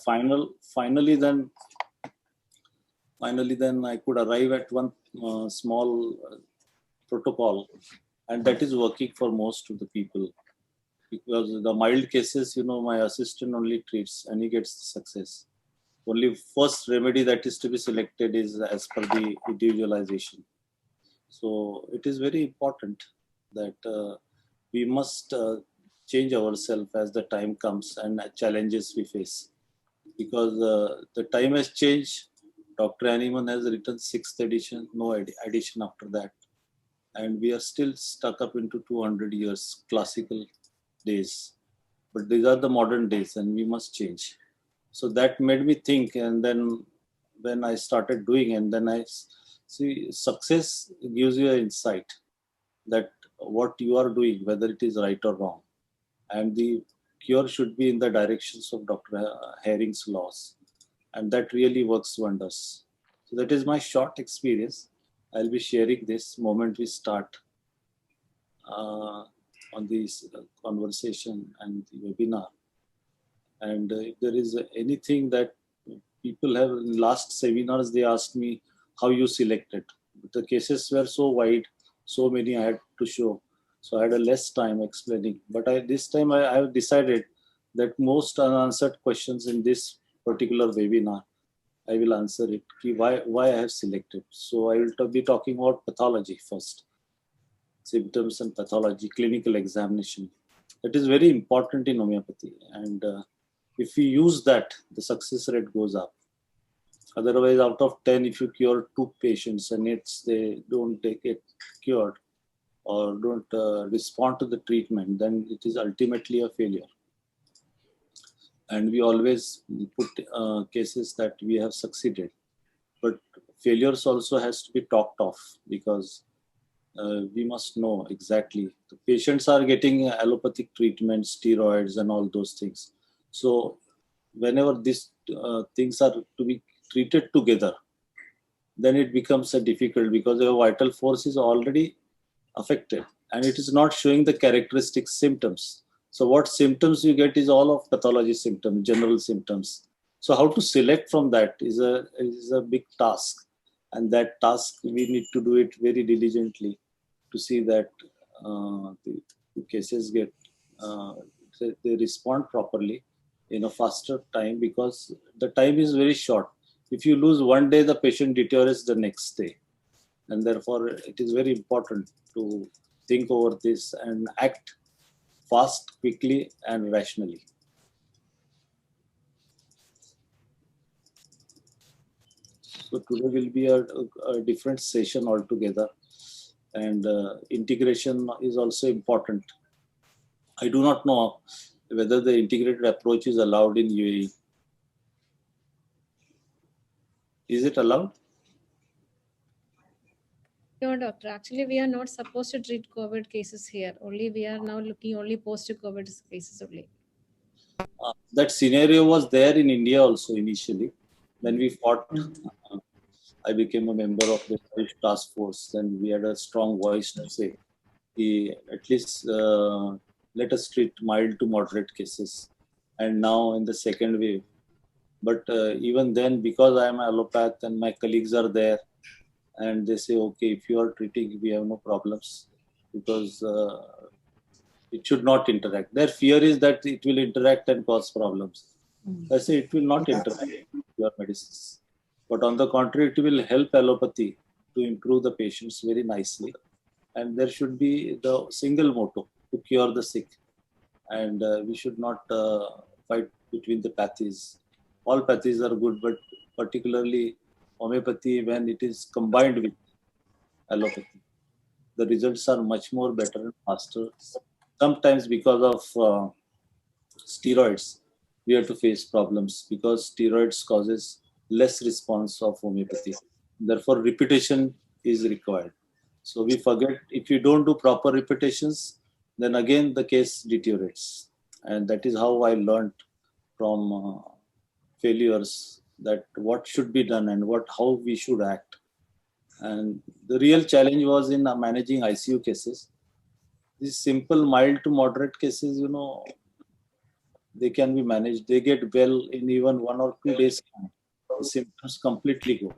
finally then I could arrive at one small protocol, and that is working for most of the people. Because the mild cases, my assistant only treats and he gets the success. Only first remedy that is to be selected is as per the individualization. So it is very important that we must change ourselves as the time comes and challenges we face. Because the time has changed. Dr. Hahnemann has written 6th edition, no addition after that. And we are still stuck up into 200 years classical days. But these are the modern days and we must change. So that made me think, and then when I started doing, and then I see success gives you an insight that what you are doing, whether it is right or wrong. And the cure should be in the directions of Dr. Haring's laws. And that really works wonders. So that is my short experience. I'll be sharing this moment we start on this conversation and the webinar. And if there is anything that people have in last seminars, they asked me how you selected. The cases were so wide, so many I had to show. So I had a less time explaining. But this time I have decided that most unanswered questions in this particular webinar, I will answer it. Why I have selected. So I will be talking about pathology first. Symptoms and pathology, clinical examination. That is very important in homeopathy. And if we use that, the success rate goes up. Otherwise, out of 10, if you cure 2 patients and they don't take it cured or don't respond to the treatment, then it is ultimately a failure. And we always put cases that we have succeeded. But failures also has to be talked of, because we must know exactly. The patients are getting allopathic treatment, steroids and all those things. So whenever these things are to be treated together, then it becomes difficult, because your vital force is already affected and it is not showing the characteristic symptoms. So what symptoms you get is all of pathology symptoms, general symptoms. So how to select from that is a big task. And that task, we need to do it very diligently to see that the cases they respond properly in a faster time, because the time is very short. If you lose one day, the patient deteriorates the next day. And therefore, it is very important to think over this and act fast, quickly, and rationally. So today will be a different session altogether. And integration is also important. I do not know whether the integrated approach is allowed in UAE. Is it allowed? No, doctor. Actually, we are not supposed to treat COVID cases here. Only we are now looking only post-COVID cases only. That scenario was there in India also initially. When we fought, I became a member of the task force, and we had a strong voice to say, at least let us treat mild to moderate cases. And now in the second wave. But even then, because I am an allopath and my colleagues are there, and they say, okay, if you are treating, we have no problems, because it should not interact. Their fear is that it will interact and cause problems. I say it will not interact with your medicines. But on the contrary, it will help allopathy to improve the patients very nicely. And there should be the single motto, to cure the sick. And we should not fight between the pathies. All pathies are good, but particularly homeopathy, when it is combined with allopathy, the results are much more better and faster. Sometimes because of steroids, we have to face problems, because steroids causes less response of homeopathy. Therefore, repetition is required. So we forget, if you don't do proper repetitions, then again the case deteriorates. And that is how I learned from failures, that what should be done and how we should act. And the real challenge was in managing ICU cases. These simple mild to moderate cases, they can be managed. They get well in even 1 or 2 days. The symptoms completely go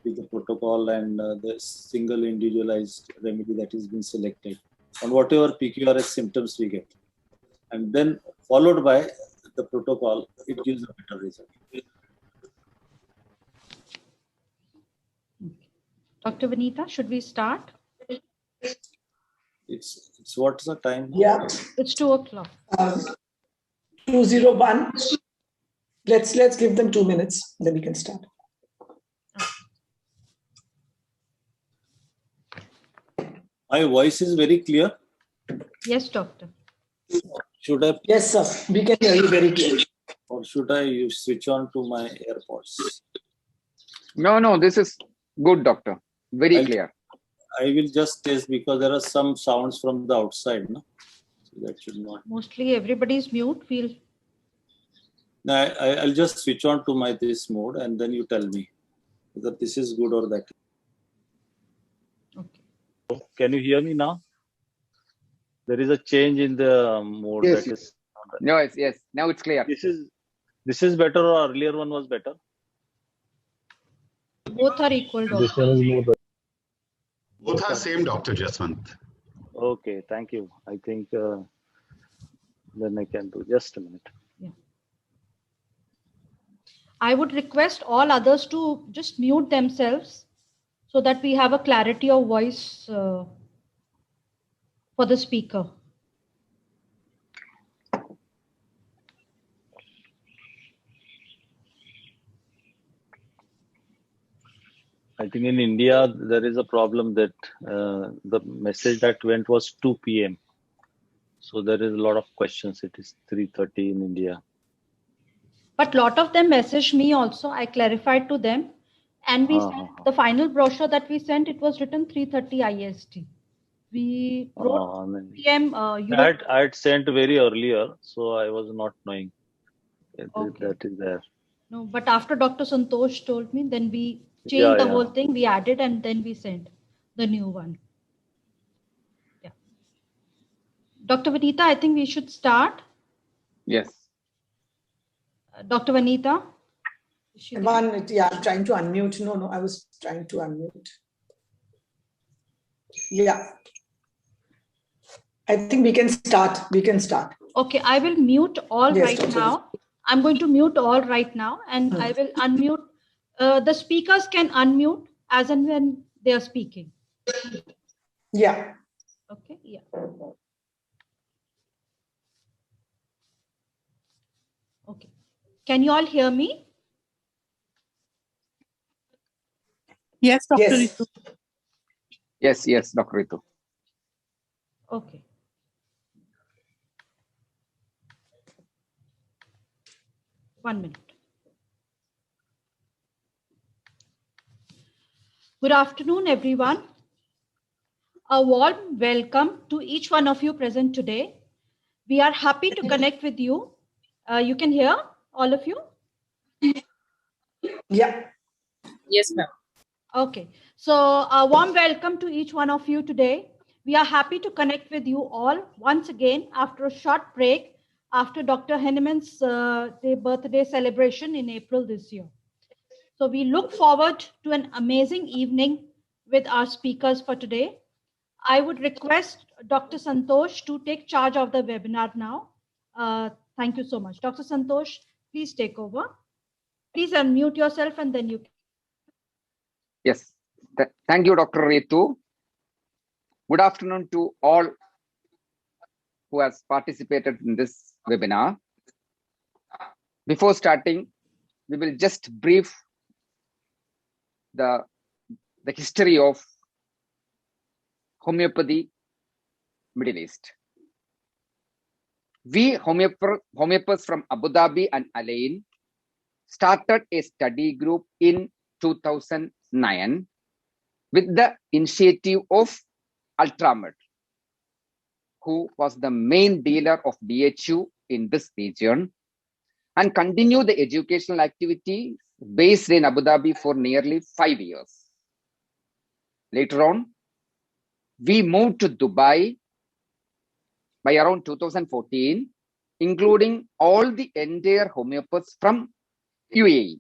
with the protocol and the single individualized remedy that has been selected on whatever PQRS symptoms we get. And then followed by the protocol, it gives a better result. Dr. Vinita, should we start? It's what's the time? Yeah. It's 2 o'clock. 2:01. Let's give them 2 minutes, then we can start. My voice is very clear. Yes, doctor. Should I, Yes, sir. We can hear you very clearly. or should I switch on to my AirPods? No, this is good, doctor. Very I'll- clear. I will just test because there are some sounds from the outside, no? So that should not. Mostly everybody's mute. No, I'll just switch on to my this mode and then you tell me whether this is good or that. Okay. Can you hear me now? There is a change in the mode. Yes, that is, No, yes. Now it's clear. this is better or earlier one was better? Both are equal, doctor. Both are same, Dr. Jaswant. Okay, thank you. I think then I can do just a minute. I would request all others to just mute themselves so that we have a clarity of voice for the speaker. I think in India there is a problem that the message that went was 2 p.m. So there is a lot of questions. It is 3:30 in India. But lot of them messaged me also. I clarified to them, and we sent the final brochure that we sent. It was written 3:30 IST. We wrote PM. I had sent very earlier, so I was not knowing Okay. that is there. No, but after Dr. Santosh told me, then we changed the whole thing. We added and then we sent the new one. Yeah. Dr. Vanita, I think we should start. Yes. Dr. Vanita? Yeah, I'm trying to unmute. No, I was trying to unmute. Yeah. I think we can start. Okay, I will mute all Yes, right Dr. now. I'm going to mute all right now, and I will unmute. The speakers can unmute as and when they are speaking. Yeah. Okay, yeah. Okay. Can you all hear me? Yes, Dr. Yes. Ritu. Yes, Dr. Ritu. Okay. One minute. Good afternoon, everyone. A warm welcome to each one of you present today. We are happy to connect with you. You can hear all of you? Yeah. Yes, ma'am. Okay. So a warm welcome to each one of you today. We are happy to connect with you all once again after a short break after Dr. Henneman's birthday celebration in April this year. So we look forward to an amazing evening with our speakers for today. I would request Dr. Santosh to take charge of the webinar now. Thank you so much. Dr. Santosh, please take over. Please unmute yourself and then you can. Yes. Thank you, Dr. Ritu. Good afternoon to all who has participated in this webinar. Before starting, we will just brief the history of homeopathy Middle East. We homeopaths from Abu Dhabi and Al Ain started a study group in 2009 with the initiative of Ultramed, who was the main dealer of DHU in this region, and continue the educational activity based in Abu Dhabi for nearly 5 years. Later on, we moved to Dubai by around 2014 including all the entire homeopaths from UAE,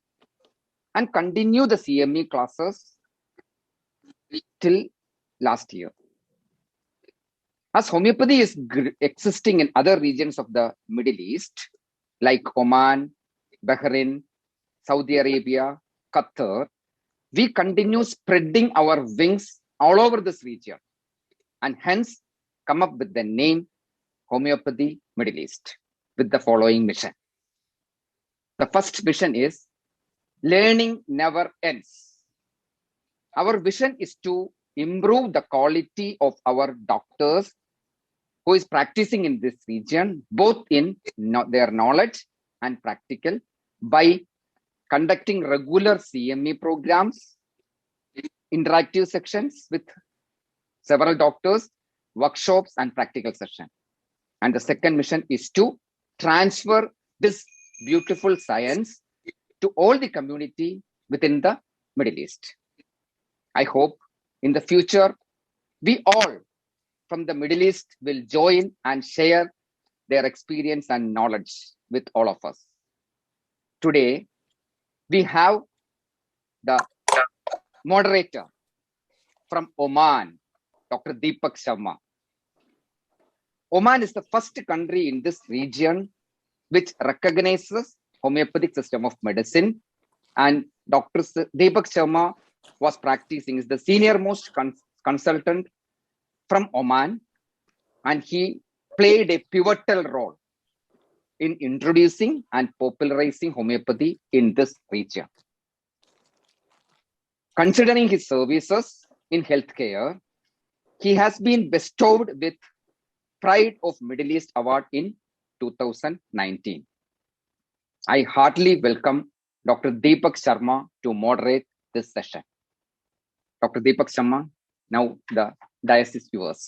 and continue the CME classes till last year. As homeopathy is existing in other regions of the Middle East, like Oman, Bahrain, Saudi Arabia, Qatar, we continue spreading our wings all over this region, and hence come up with the name Homeopathy Middle East with the following mission. The first mission is learning never ends. Our vision is to improve the quality of our doctors who is practicing in this region, both in their knowledge and practical, by conducting regular CME programs, interactive sections with several doctors, workshops, and practical sessions. And the second mission is to transfer this beautiful science to all the community within the Middle East. I hope in the future, we all from the Middle East will join and share their experience and knowledge with all of us. Today, we have the moderator from Oman, Dr. Deepak Sharma. Oman is the first country in this region which recognizes homeopathic system of medicine, and Dr. Deepak Sharma was practicing as the senior most consultant from Oman, and he played a pivotal role in introducing and popularizing homeopathy in this region. Considering his services in healthcare, he has been bestowed with Pride of Middle East Award in 2019. I heartily welcome Dr. Deepak Sharma to moderate this session. Dr. Deepak Sharma, now the dais is yours.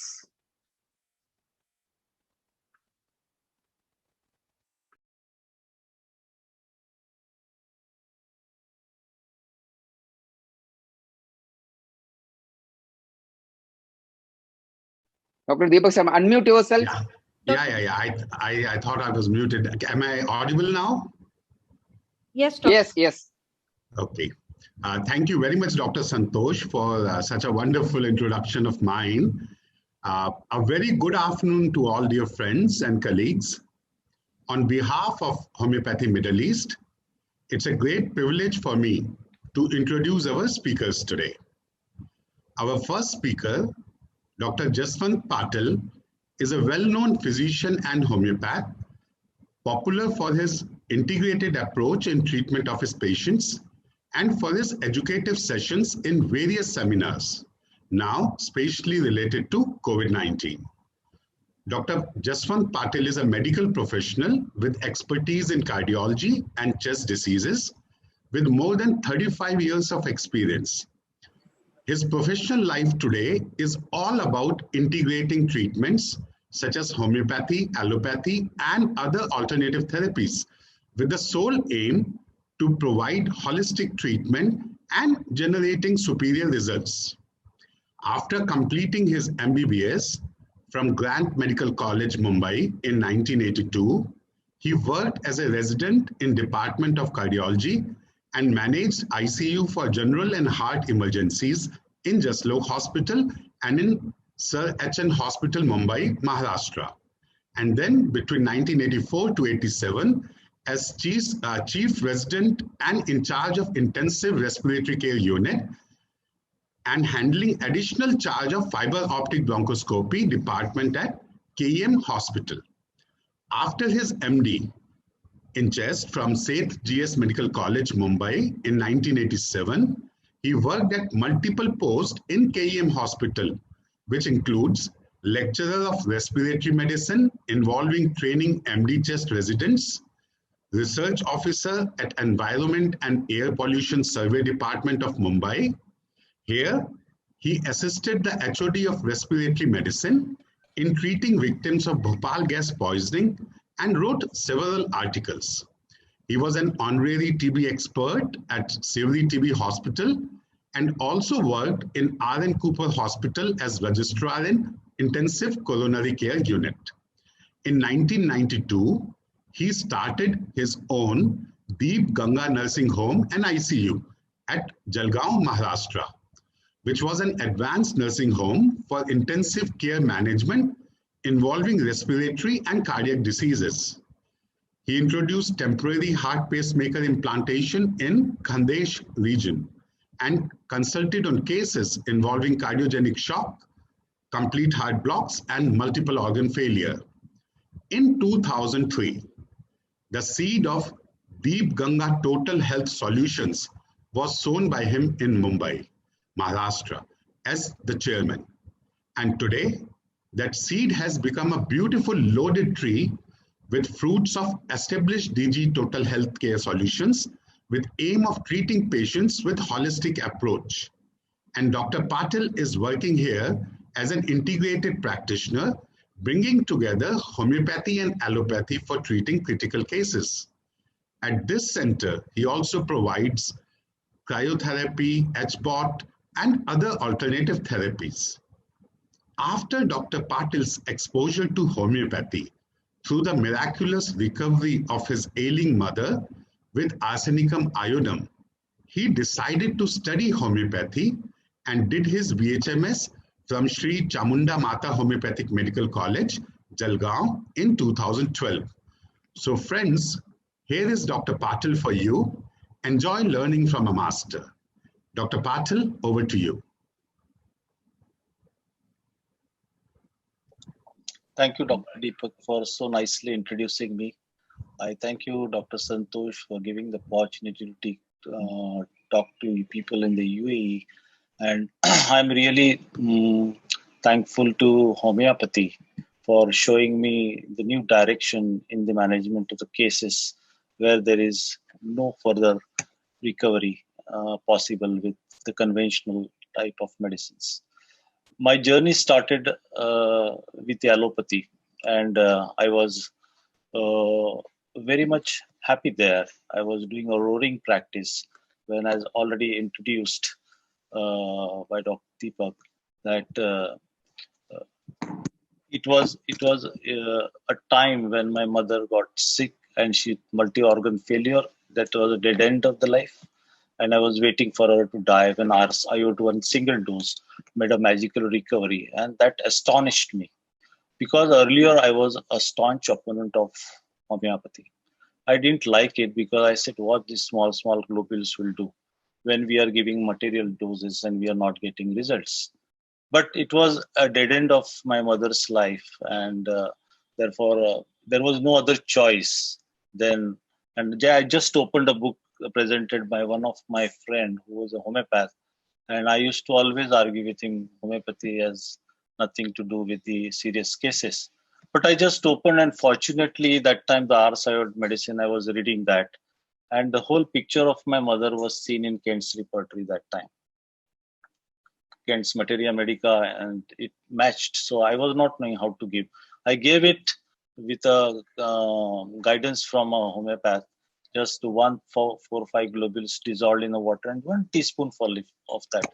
Dr. Deepak Sharma, unmute yourself. Yeah. I thought I was muted. Am I audible now? Yes, Dr. Yes. Okay. Thank you very much, Dr. Santosh, for such a wonderful introduction of mine. A very good afternoon to all dear friends and colleagues. On behalf of Homeopathy Middle East, it's a great privilege for me to introduce our speakers today. Our first speaker, Dr. Jaswant Patil, is a well-known physician and homeopath, popular for his integrated approach in treatment of his patients and for his educative sessions in various seminars, now especially related to COVID-19. Dr. Jaswant Patil is a medical professional with expertise in cardiology and chest diseases with more than 35 years of experience. His professional life today is all about integrating treatments such as homeopathy, allopathy, and other alternative therapies with the sole aim to provide holistic treatment and generating superior results. After completing his MBBS from Grant Medical College, Mumbai in 1982, he worked as a resident in Department of Cardiology and managed ICU for general and heart emergencies in Jaslok Hospital and in Sir H.N. Hospital, Mumbai, Maharashtra. And then between 1984 to 87, as chief resident and in charge of intensive respiratory care unit and handling additional charge of fiber optic bronchoscopy department at KEM Hospital. After his MD in chest from Seth GS Medical College, Mumbai in 1987, he worked at multiple posts in KEM Hospital, which includes lecturer of respiratory medicine involving training MD chest residents, research officer at Environment and Air Pollution Survey Department of Mumbai. Here, he assisted the HOD of respiratory medicine in treating victims of Bhopal gas poisoning and wrote several articles. He was an honorary TB expert at Sivri TB Hospital and also worked in R.N. Cooper Hospital as registrar in Intensive Coronary Care Unit. In 1992, he started his own Deep Ganga Nursing Home and ICU at Jalgaon, Maharashtra, which was an advanced nursing home for intensive care management involving respiratory and cardiac diseases. He introduced temporary heart pacemaker implantation in Khandesh region and consulted on cases involving cardiogenic shock, complete heart blocks, and multiple organ failure. In 2003, the seed of Deep Ganga Total Health Solutions was sown by him in Mumbai, Maharashtra, as the chairman. And today, that seed has become a beautiful loaded tree with fruits of established DG Total Healthcare Solutions with aim of treating patients with holistic approach. And Dr. Patil is working here as an integrated practitioner, bringing together homeopathy and allopathy for treating critical cases. At this center, he also provides cryotherapy, HBOT, and other alternative therapies. After Dr. Patil's exposure to homeopathy through the miraculous recovery of his ailing mother with arsenicum iodum, he decided to study homeopathy and did his BHMS from Sri Chamunda Mata Homeopathic Medical College, Jalgaon in 2012. So friends, here is Dr. Patil for you. Enjoy learning from a master. Dr. Patil, over to you. Thank you, Dr. Deepak, for so nicely introducing me. I thank you, Dr. Santosh, for giving the opportunity to talk to people in the UAE. And I'm really thankful to homeopathy for showing me the new direction in the management of the cases where there is no further recovery possible with the conventional type of medicines. My journey started with allopathy, and I was very much happy there. I was doing a roaring practice when I was already introduced by Dr. Deepak that it was a time when my mother got sick and she multi-organ failure. That was a dead end of the life. And I was waiting for her to die when IOD1 single dose made a magical recovery. And that astonished me because earlier I was a staunch opponent of homeopathy. I didn't like it because I said what these small globules will do when we are giving material doses and we are not getting results. But it was a dead end of my mother's life. And therefore, there was no other choice then. And I just opened a book presented by one of my friend who was a homeopath, and I used to always argue with him homeopathy has nothing to do with the serious cases. But I just opened, and fortunately that time the Ars Ayurvedic medicine, I was reading that, and the whole picture of my mother was seen in Kent's repertory that time, Kent's Materia Medica, and it matched. So I was not knowing how to give. I gave it with a guidance from a homeopath, just 4 or 5 globules dissolved in the water and 1 teaspoonful of that.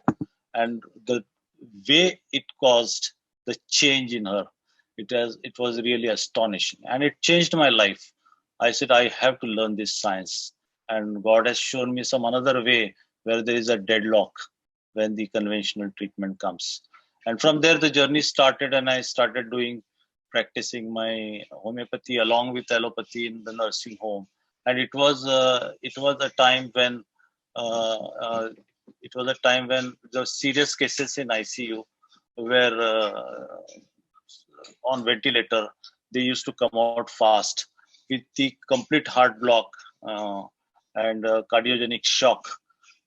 And the way it caused the change in her, it was really astonishing. And it changed my life. I said, I have to learn this science. And God has shown me some another way where there is a deadlock when the conventional treatment comes. And from there, the journey started, and I started practicing my homeopathy along with allopathy in the nursing home. And it was a time when the serious cases in ICU were on ventilator. They used to come out fast with the complete heart block and cardiogenic shock.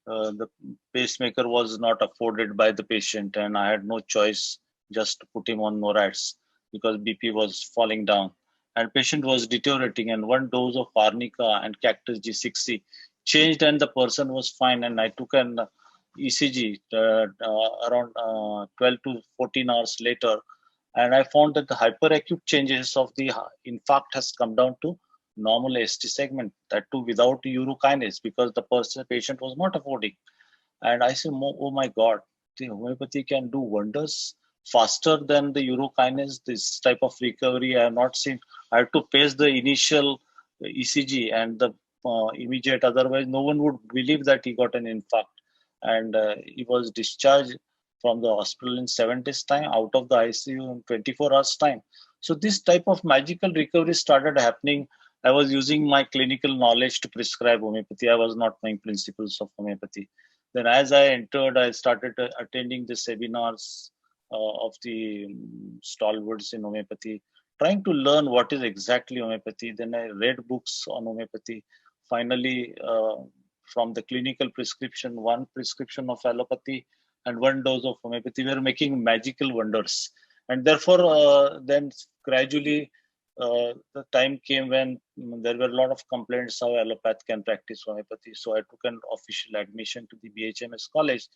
The pacemaker was not afforded by the patient, and I had no choice just to put him on NORADs because BP was falling down. And patient was deteriorating, and 1 dose of arnica and cactus G6C changed, and the person was fine. And I took an ECG around 12 to 14 hours later, and I found that the hyperacute changes of the infarct has come down to normal ST segment, that too without urokinase, because the patient was not affording. And I said, oh my God, the homeopathy can do wonders faster than the urokinase. This type of recovery I have not seen. I had to face the initial ECG and the immediate, otherwise no one would believe that he got an infarct. And he was discharged from the hospital in 7 days time, out of the ICU in 24 hours time. So this type of magical recovery started happening. I was using my clinical knowledge to prescribe homeopathy. I was not knowing principles of homeopathy. Then as I entered, I started attending the seminars of the stalwarts in homeopathy, trying to learn what is exactly homeopathy. Then I read books on homeopathy. Finally, from the clinical prescription, 1 prescription of allopathy and 1 dose of homeopathy were making magical wonders. And therefore, then gradually, the time came when there were a lot of complaints how allopath can practice homeopathy. So I took an official admission to the BHMS college,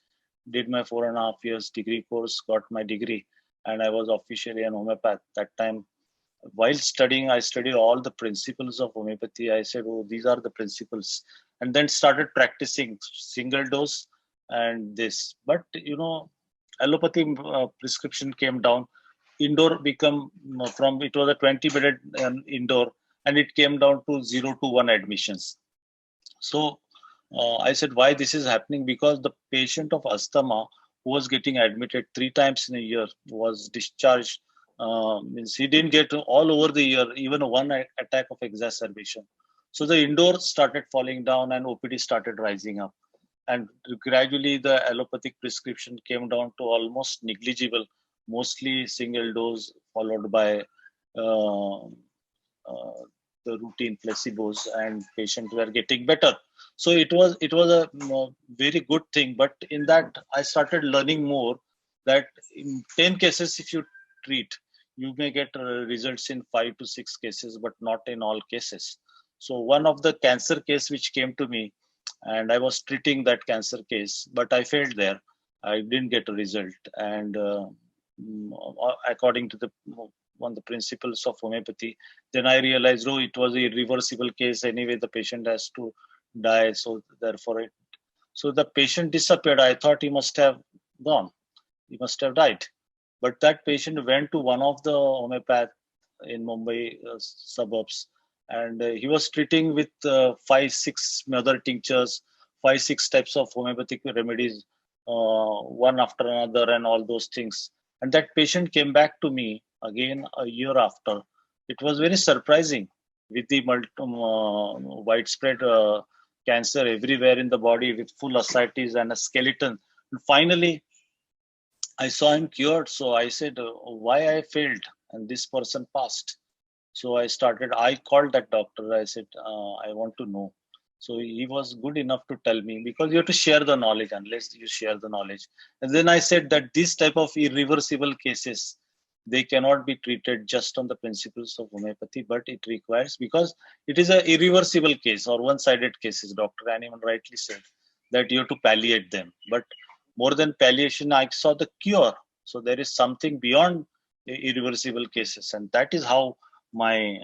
did my 4.5 years degree course, got my degree, and I was officially an homeopath. That time, while studying, I studied all the principles of homeopathy. I said, oh, these are the principles. And then started practicing single dose and this. But, allopathy prescription came down. Indoor become from, it was a 20-bedded indoor, and it came down to 0 to 1 admissions. So I said, why this is happening? Because the patient of asthma who was getting admitted 3 times in a year was discharged. Means he didn't get all over the year, even 1 attack of exacerbation. So the indoors started falling down and OPD started rising up. And gradually the allopathic prescription came down to almost negligible, mostly single dose followed by the routine placebos, and patients were getting better. So it was a very good thing. But in that, I started learning more that in 10 cases, if you treat, you may get results in 5 to 6 cases, but not in all cases. So one of the cancer case which came to me, and I was treating that cancer case, but I failed there. I didn't get a result. And according to the principles of homeopathy, then I realized, oh, it was a irreversible case. Anyway, the patient has to die. So therefore, so the patient disappeared. I thought he must have gone. He must have died. But that patient went to one of the homeopath in Mumbai suburbs, and he was treating with 5-6 mother tinctures, 5-6 types of homeopathic remedies, one after another, and all those things. And that patient came back to me again a year after. It was very surprising with the widespread cancer everywhere in the body with full ascites and a skeleton. And finally, I saw him cured. So I said, why I failed? And this person passed. So I called that doctor. I said, I want to know. So he was good enough to tell me, because you have to share the knowledge unless you share the knowledge. And then I said that this type of irreversible cases, they cannot be treated just on the principles of homeopathy, but it requires, because it is an irreversible case or one-sided cases, Dr. Hahnemann rightly said, that you have to palliate them. But more than palliation, I saw the cure. So there is something beyond irreversible cases. And that is how my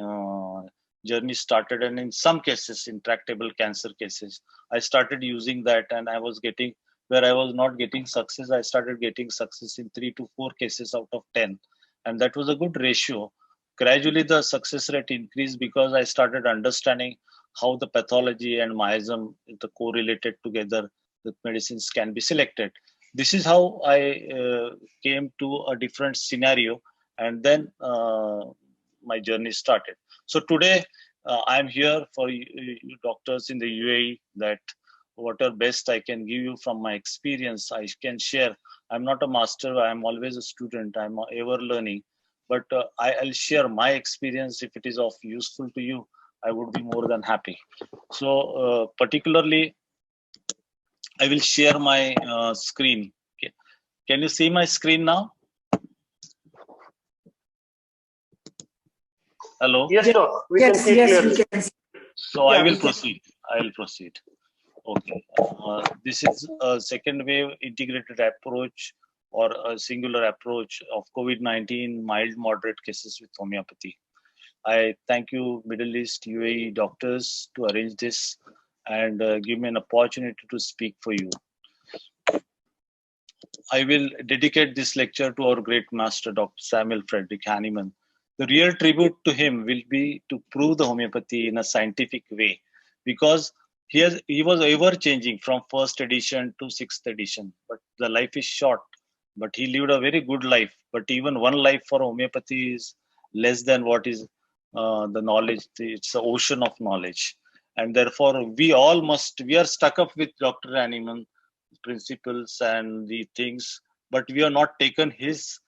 journey started. And in some cases, intractable cancer cases, I started using that, and I was getting, where I was not getting success, I started getting success in 3 to 4 cases out of 10. And that was a good ratio. Gradually, the success rate increased because I started understanding how the pathology and miasm, the correlated together, the medicines can be selected. This is how I came to a different scenario, and then my journey started. So today, I'm here for you doctors in the UAE, that whatever best I can give you from my experience, I can share. I'm not a master. I'm always a student. I'm ever learning. But I'll share my experience. If it is of useful to you, I would be more than happy. So particularly, I will share my screen. Okay. Can you see my screen now? Hello? Yes, sir. We can see clearly. So I will proceed. Okay. This is a second wave integrated approach, or a singular approach of COVID-19 mild moderate cases with homeopathy. I thank you, Middle East UAE doctors, to arrange this and give me an opportunity to speak for you. I will dedicate this lecture to our great master, Dr. Samuel Frederick Hahnemann. the real tribute to him will be to prove the homeopathy in a scientific way, because he was ever changing from first edition to sixth edition. But the life is short. But he lived a very good life. But even one life for homeopathy is less than what is the knowledge. It's an ocean of knowledge. And therefore, we are stuck up with Dr. Hahnemann principles and the things, but we have not taken his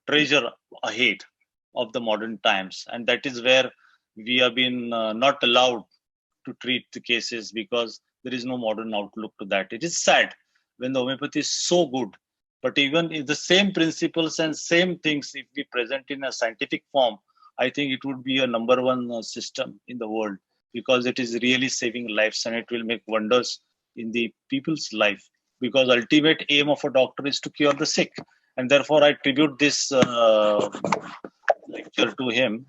treasure ahead of the modern times. And that is where we have been not allowed to treat the cases, because there is no modern outlook to that. It is sad when the homeopathy is so good, but even if the same principles and same things, if we present in a scientific form, I think it would be a number one system in the world, because it is really saving lives and it will make wonders in the people's life, because ultimate aim of a doctor is to cure the sick. And therefore I tribute this lecture to him.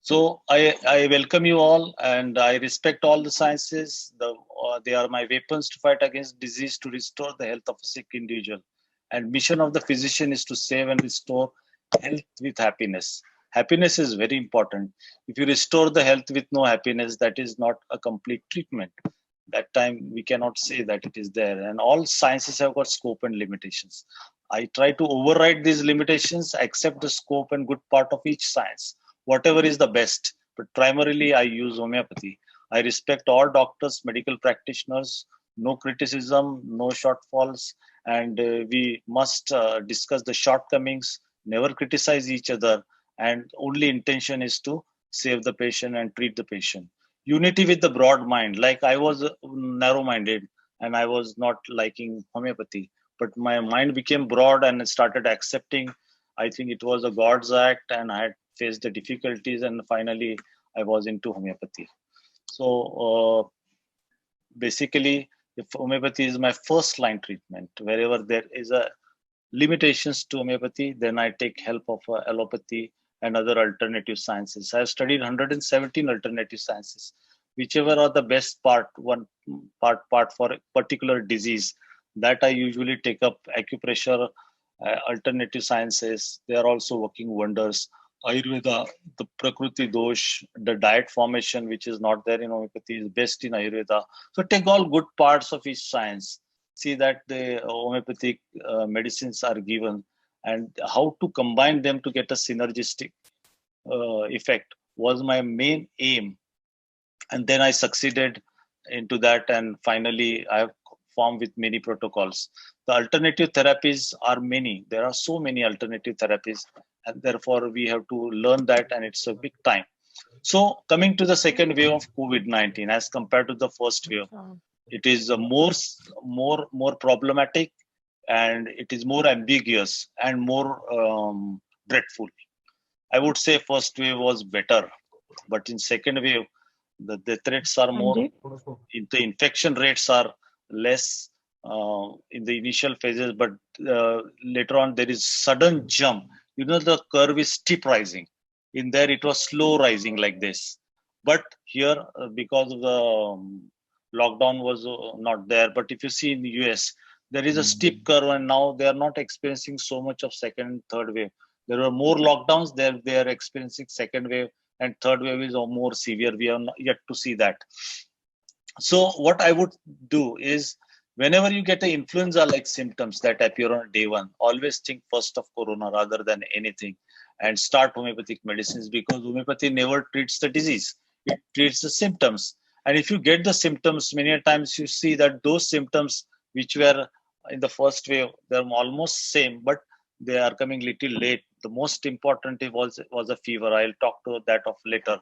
So I welcome you all, and I respect all the sciences. They are my weapons to fight against disease, to restore the health of a sick individual. And mission of the physician is to save and restore health with happiness. Happiness is very important. If you restore the health with no happiness, that is not a complete treatment. That time we cannot say that it is there. And all sciences have got scope and limitations. I try to override these limitations, accept the scope and good part of each science, whatever is the best. But primarily I use homeopathy. I respect all doctors, medical practitioners, no criticism, no shortfalls, and we must discuss the shortcomings, never criticize each other, and only intention is to save the patient and treat the patient. Unity with the broad mind. Like I was narrow-minded and I was not liking homeopathy, but my mind became broad and started accepting. I think it was a God's act, and I had faced the difficulties, and finally I was into homeopathy. So basically, if homeopathy is my first line treatment, wherever there is a limitations to homeopathy, then I take help of allopathy and other alternative sciences. I have studied 117 alternative sciences, whichever are the best part for a particular disease. That I usually take up. Acupressure, alternative sciences, they are also working wonders. Ayurveda, the Prakriti dosh, the diet formation, which is not there in homeopathy, is best in Ayurveda. So take all good parts of each science. See that the homeopathic medicines are given, and how to combine them to get a synergistic effect was my main aim. And then I succeeded into that, and finally I have formed with many protocols. The alternative therapies are many. There are so many alternative therapies, and therefore we have to learn that, and it's a big time. So coming to the second wave of COVID-19 as compared to the first wave, it is more problematic, and it is more ambiguous and more dreadful. I would say first wave was better, but in second wave, the death rates are more, the infection rates are less in the initial phases, but later on there is sudden jump. You know, the curve is steep rising. In there, it was slow rising like this. But here, because of the lockdown was not there. But if you see in the US, there is a steep curve, and now they are not experiencing so much of second and third wave. There are more lockdowns. They are experiencing second wave, and third wave is more severe. We are not yet to see that. So what I would do is, whenever you get an influenza-like symptoms that appear on day one, always think first of corona rather than anything, and start homeopathic medicines, because homeopathy never treats the disease. It treats the symptoms. And if you get the symptoms, many times you see that those symptoms which were in the first wave, they're almost same, but they are coming little late. The most important was a fever. I'll talk to that of later.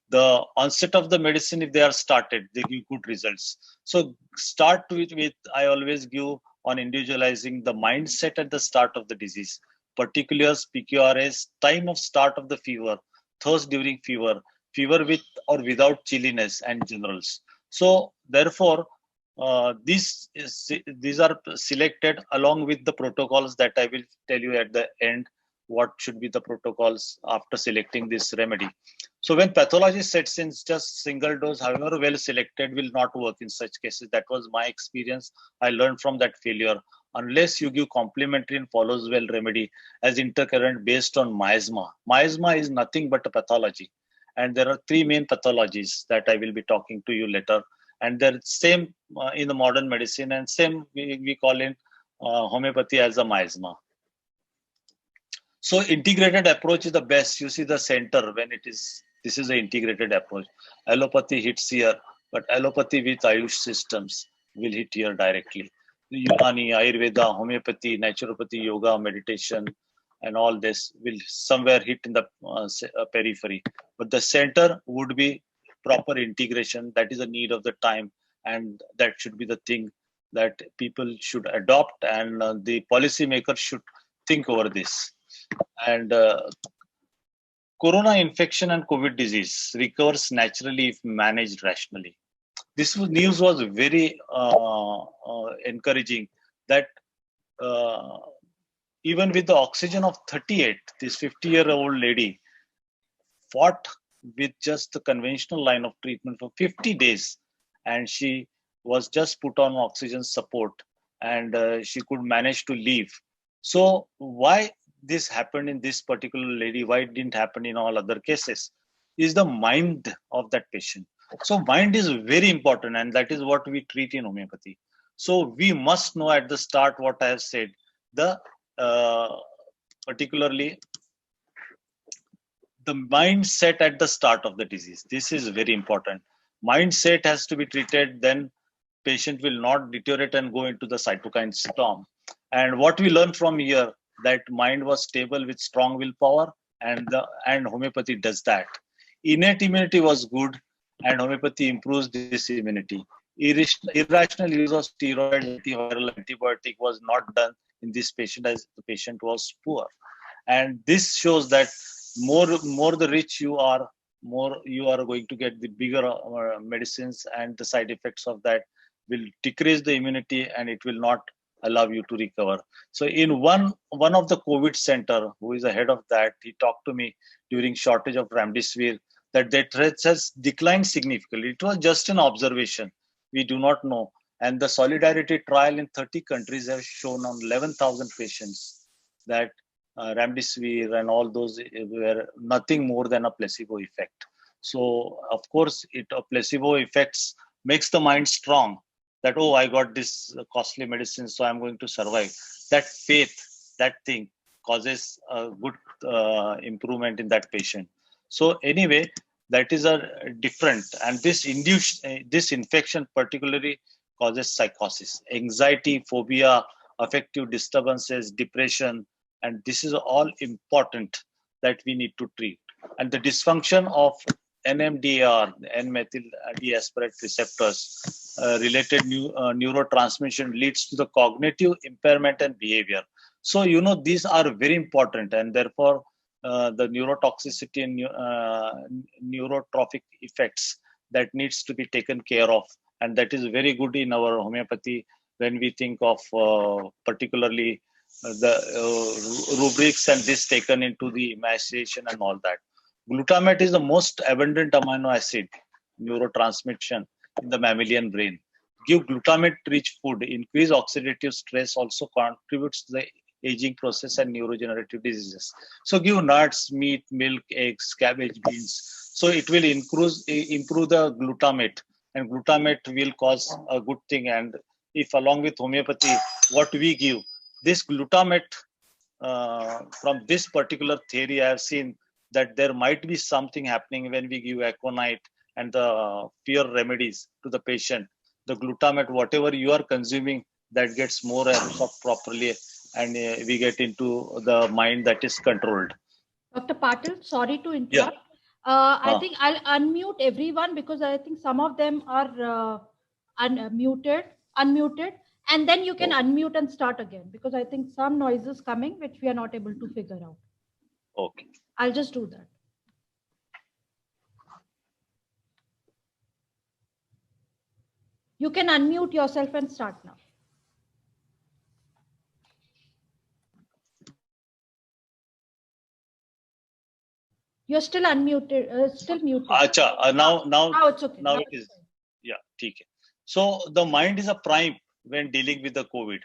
The onset of the medicine, if they are started, they give good results. So start with I always give on individualizing the mindset at the start of the disease. Particulars, PQRS, time of start of the fever, thirst during fever, fever with or without chilliness, and generals. So therefore, these are selected along with the protocols that I will tell you at the end. What should be the protocols after selecting this remedy? So when pathology sets in, just single dose, however well selected, will not work in such cases. That was my experience. I learned from that failure. unless you give complementary and follows well remedy as intercurrent based on miasma. Miasma is nothing but a pathology. And there are three main pathologies that I will be talking to you later. And they're same in the modern medicine, and same we call in homeopathy as a miasma. So integrated approach is the best. You see the center when it is, this is the integrated approach. Allopathy hits here, but allopathy with Ayush systems will hit here directly. Unani, Ayurveda, homeopathy, naturopathy, yoga, meditation, and all this will somewhere hit in the periphery. But the center would be proper integration. That is the need of the time, and that should be the thing that people should adopt, and the policymakers should think over this. And corona infection and COVID disease recovers naturally if managed rationally. This news was very encouraging, that even with the oxygen of 38, this 50-year-old lady fought with just the conventional line of treatment for 50 days, and she was just put on oxygen support, and she could manage to leave. So why this happened in this particular lady, why it didn't happen in all other cases, is the mind of that patient. So mind is very important, and that is what we treat in homeopathy. So we must know at the start what I have said, the particularly the mindset at the start of the disease. This is very important. Mindset has to be treated, then patient will not deteriorate and go into the cytokine storm. And what we learned from here, that mind was stable with strong willpower, and homeopathy does that. Innate immunity was good, and homeopathy improves this immunity. Irrational use of steroids, antiviral, antibiotic was not done in this patient, as the patient was poor. And this shows that more the rich you are, more you are going to get the bigger medicines, and the side effects of that will decrease the immunity, and it will not allow you to recover. So in one of the COVID center, who is the head of that, he talked to me during shortage of remdesivir, that their threats has declined significantly. It was just an observation. We do not know. And the solidarity trial in 30 countries have shown on 11,000 patients that remdesivir and all those were nothing more than a placebo effect. So of course, a placebo effects makes the mind strong, that, oh, I got this costly medicine, so I'm going to survive. That faith, that thing causes a good improvement in that patient. So anyway, that is a different, and this infection particularly causes psychosis, anxiety, phobia, affective disturbances, depression, and this is all important that we need to treat. And the dysfunction of NMDAR, N-methyl deasparate receptors related neurotransmission leads to the cognitive impairment and behavior. So, these are very important, and therefore the neurotoxicity and neurotrophic effects that needs to be taken care of. And that is very good in our homeopathy when we think of particularly the rubrics and this taken into the emaciation and all that. Glutamate is the most abundant amino acid neurotransmission in the mammalian brain. Give glutamate-rich food, increase oxidative stress, also contributes to the aging process and neurodegenerative diseases. So give nuts, meat, milk, eggs, cabbage, beans. So it will improve the glutamate, and glutamate will cause a good thing. And if along with homeopathy, what we give, this glutamate from this particular theory, I have seen that there might be something happening when we give aconite and the fear remedies to the patient. The glutamate, whatever you are consuming, that gets more absorbed properly, and we get into the mind that is controlled. Dr. Patil, sorry to interrupt. Yeah. I think I'll unmute everyone, because I think some of them are unmuted, and then you can unmute and start again, because I think some noises coming which we are not able to figure out. Okay. I'll just do that. You can unmute yourself and start now. You're still unmuted, still muted. Acha, now it's okay. Now it is. Yeah, okay. So the mind is a prime when dealing with the COVID.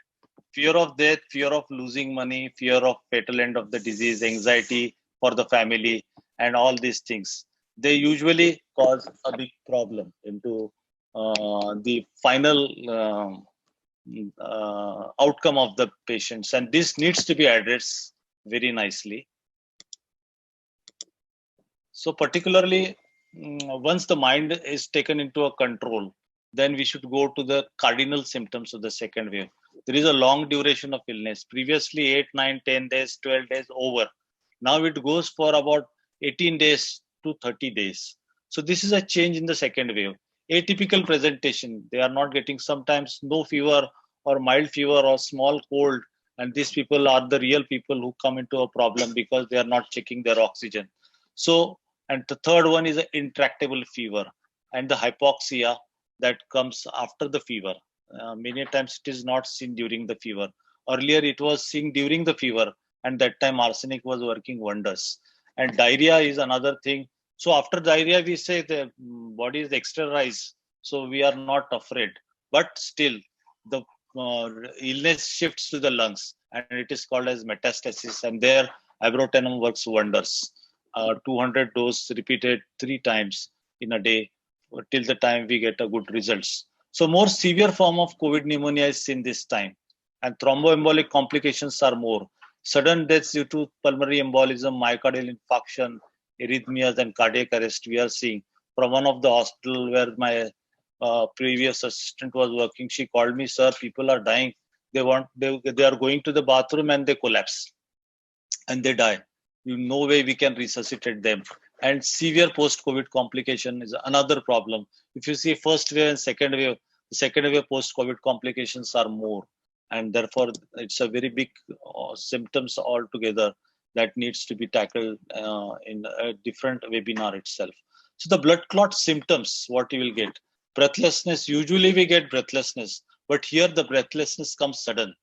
Fear of death, fear of losing money, fear of fatal end of the disease, anxiety for the family, and all these things. They usually cause a big problem into the final outcome of the patients, and this needs to be addressed very nicely. So particularly once the mind is taken into a control, then we should go to the cardinal symptoms of the second wave. There is a long duration of illness. Previously 8, 9, 10 days, 12 days over. Now it goes for about 18 days to 30 days. So this is a change in the second wave. Atypical presentation. They are not getting sometimes no fever or mild fever or small cold. And these people are the real people who come into a problem because they are not checking their oxygen. So, and the third one is an intractable fever and the hypoxia that comes after the fever. Many times it is not seen during the fever. Earlier it was seen during the fever, and that time arsenic was working wonders. And diarrhea is another thing. So after diarrhea, we say the body is exteriorized, so we are not afraid. But still, the illness shifts to the lungs, and it is called as metastasis. And there, ibrotenum works wonders. 200 dose repeated 3 times in a day till the time we get a good results. So more severe form of COVID pneumonia is seen this time, and thromboembolic complications are more. Sudden deaths due to pulmonary embolism, myocardial infarction, arrhythmias, and cardiac arrest we are seeing. From one of the hospital where my previous assistant was working, she called me, sir, people are dying. They are going to the bathroom and they collapse and they die. No way we can resuscitate them. And severe post-COVID complication is another problem. If you see first wave and second wave, the second wave post-COVID complications are more. And therefore, it's a very big symptoms altogether that needs to be tackled in a different webinar itself. So the blood clot symptoms, what you will get. Breathlessness, usually we get breathlessness, but here the breathlessness comes sudden.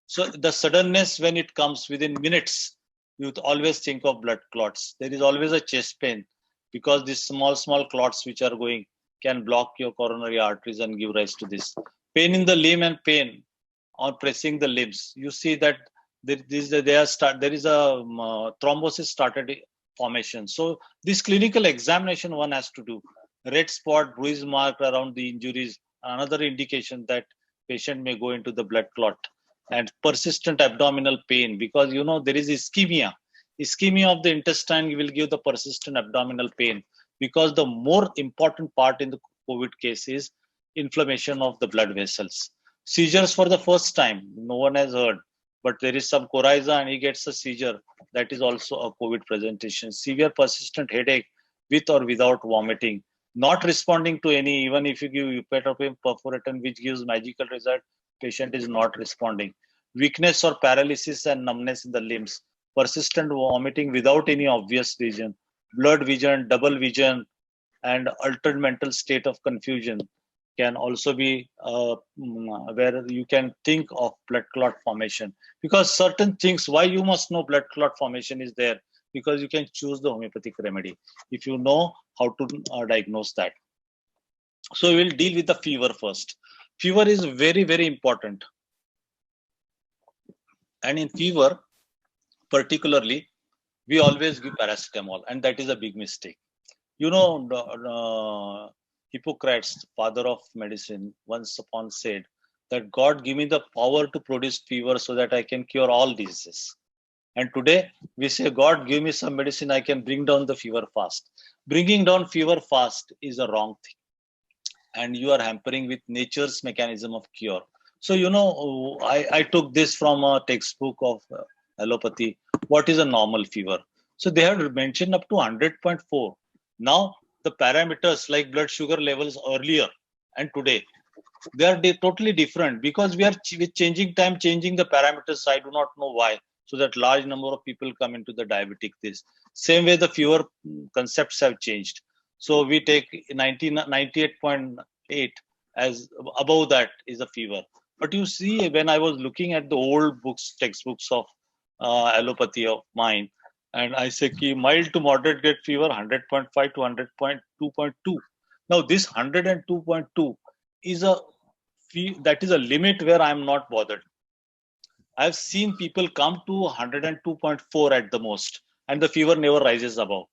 So the suddenness, when it comes within minutes, you always think of blood clots. There is always a chest pain because these small they which are going can block your coronary arteries and give rise to this. Pain in the limb and pain on pressing the limbs. You see that there is a thrombosis started formation. So this clinical examination one has to do. Red spot, bruise mark around the injuries, another indication that patient may go into the blood clot. And persistent abdominal pain, because you know there is ischemia. Ischemia of the intestine will give the persistent abdominal pain, because the more important part in the COVID case is inflammation of the blood vessels. Seizures for the first time, no one has heard, but there is some coryza and he gets a seizure. That is also a COVID presentation. Severe persistent headache with or without vomiting. Not responding to any, even if you give upatropine perforatin, which gives magical result, patient is not responding. Weakness or paralysis and numbness in the limbs. Persistent vomiting without any obvious reason. Blurred vision, double vision, and altered mental state of confusion can also be where you can think of blood clot formation. Because certain things, why you must know blood clot formation is there, because you can choose the homeopathic remedy if you know how to diagnose that. So we'll deal with the fever first. Fever is very, very important. And in fever, particularly, we always give paracetamol, and that is a big mistake. You know, Hippocrates, father of medicine, once upon said that God give me the power to produce fever so that I can cure all diseases. And today we say, God give me some medicine, I can bring down the fever fast. Bringing down fever fast is a wrong thing. And you are hampering with nature's mechanism of cure. So, you know, I took this from a textbook of allopathy. What is a normal fever? So they have mentioned up to 100.4. Now, the parameters like blood sugar levels earlier and today, they are totally different, because we are with changing time, changing the parameters. I do not know why. So that large number of people come into the diabetic this. Same way the fever concepts have changed. So we take 98.8 as above that is a fever. But you see, when I was looking at the old books, textbooks of allopathy of mine, and I say mild to moderate grade fever 100.5 to 100.2.2. Now this 102.2 is that is a limit where I am not bothered. I've seen people come to 102.4 at the most, and the fever never rises above.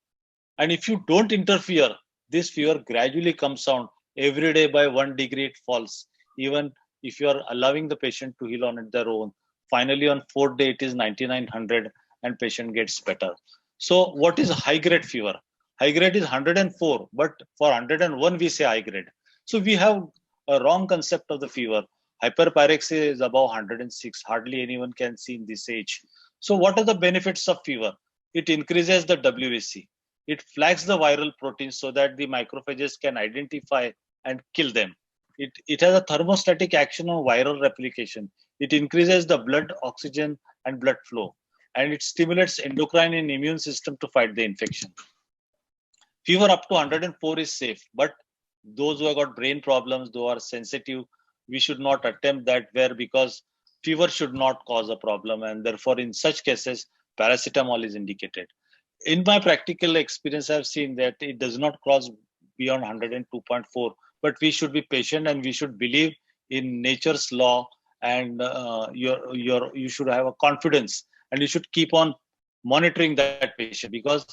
And if you don't interfere, this fever gradually comes down. Every day by 1 degree it falls. Even if you are allowing the patient to heal on their own, finally on 4th day it is 9900 and patient gets better. So what is high grade fever? High grade is 104, but for 101 we say high grade. So we have a wrong concept of the fever. Hyperpyrexia is above 106. Hardly anyone can see in this age. So what are the benefits of fever? It increases the WBC. It flags the viral proteins so that the macrophages can identify and kill them. It has a thermostatic action on viral replication. It increases the blood oxygen and blood flow, and it stimulates endocrine and immune system to fight the infection. Fever up to 104 is safe, but those who have got brain problems, those who are sensitive, we should not attempt that because fever should not cause a problem, and therefore in such cases paracetamol is indicated. In my practical experience, I've seen that it does not cross beyond 102.4, but we should be patient and we should believe in nature's law, and you should have a confidence, and you should keep on monitoring that patient, because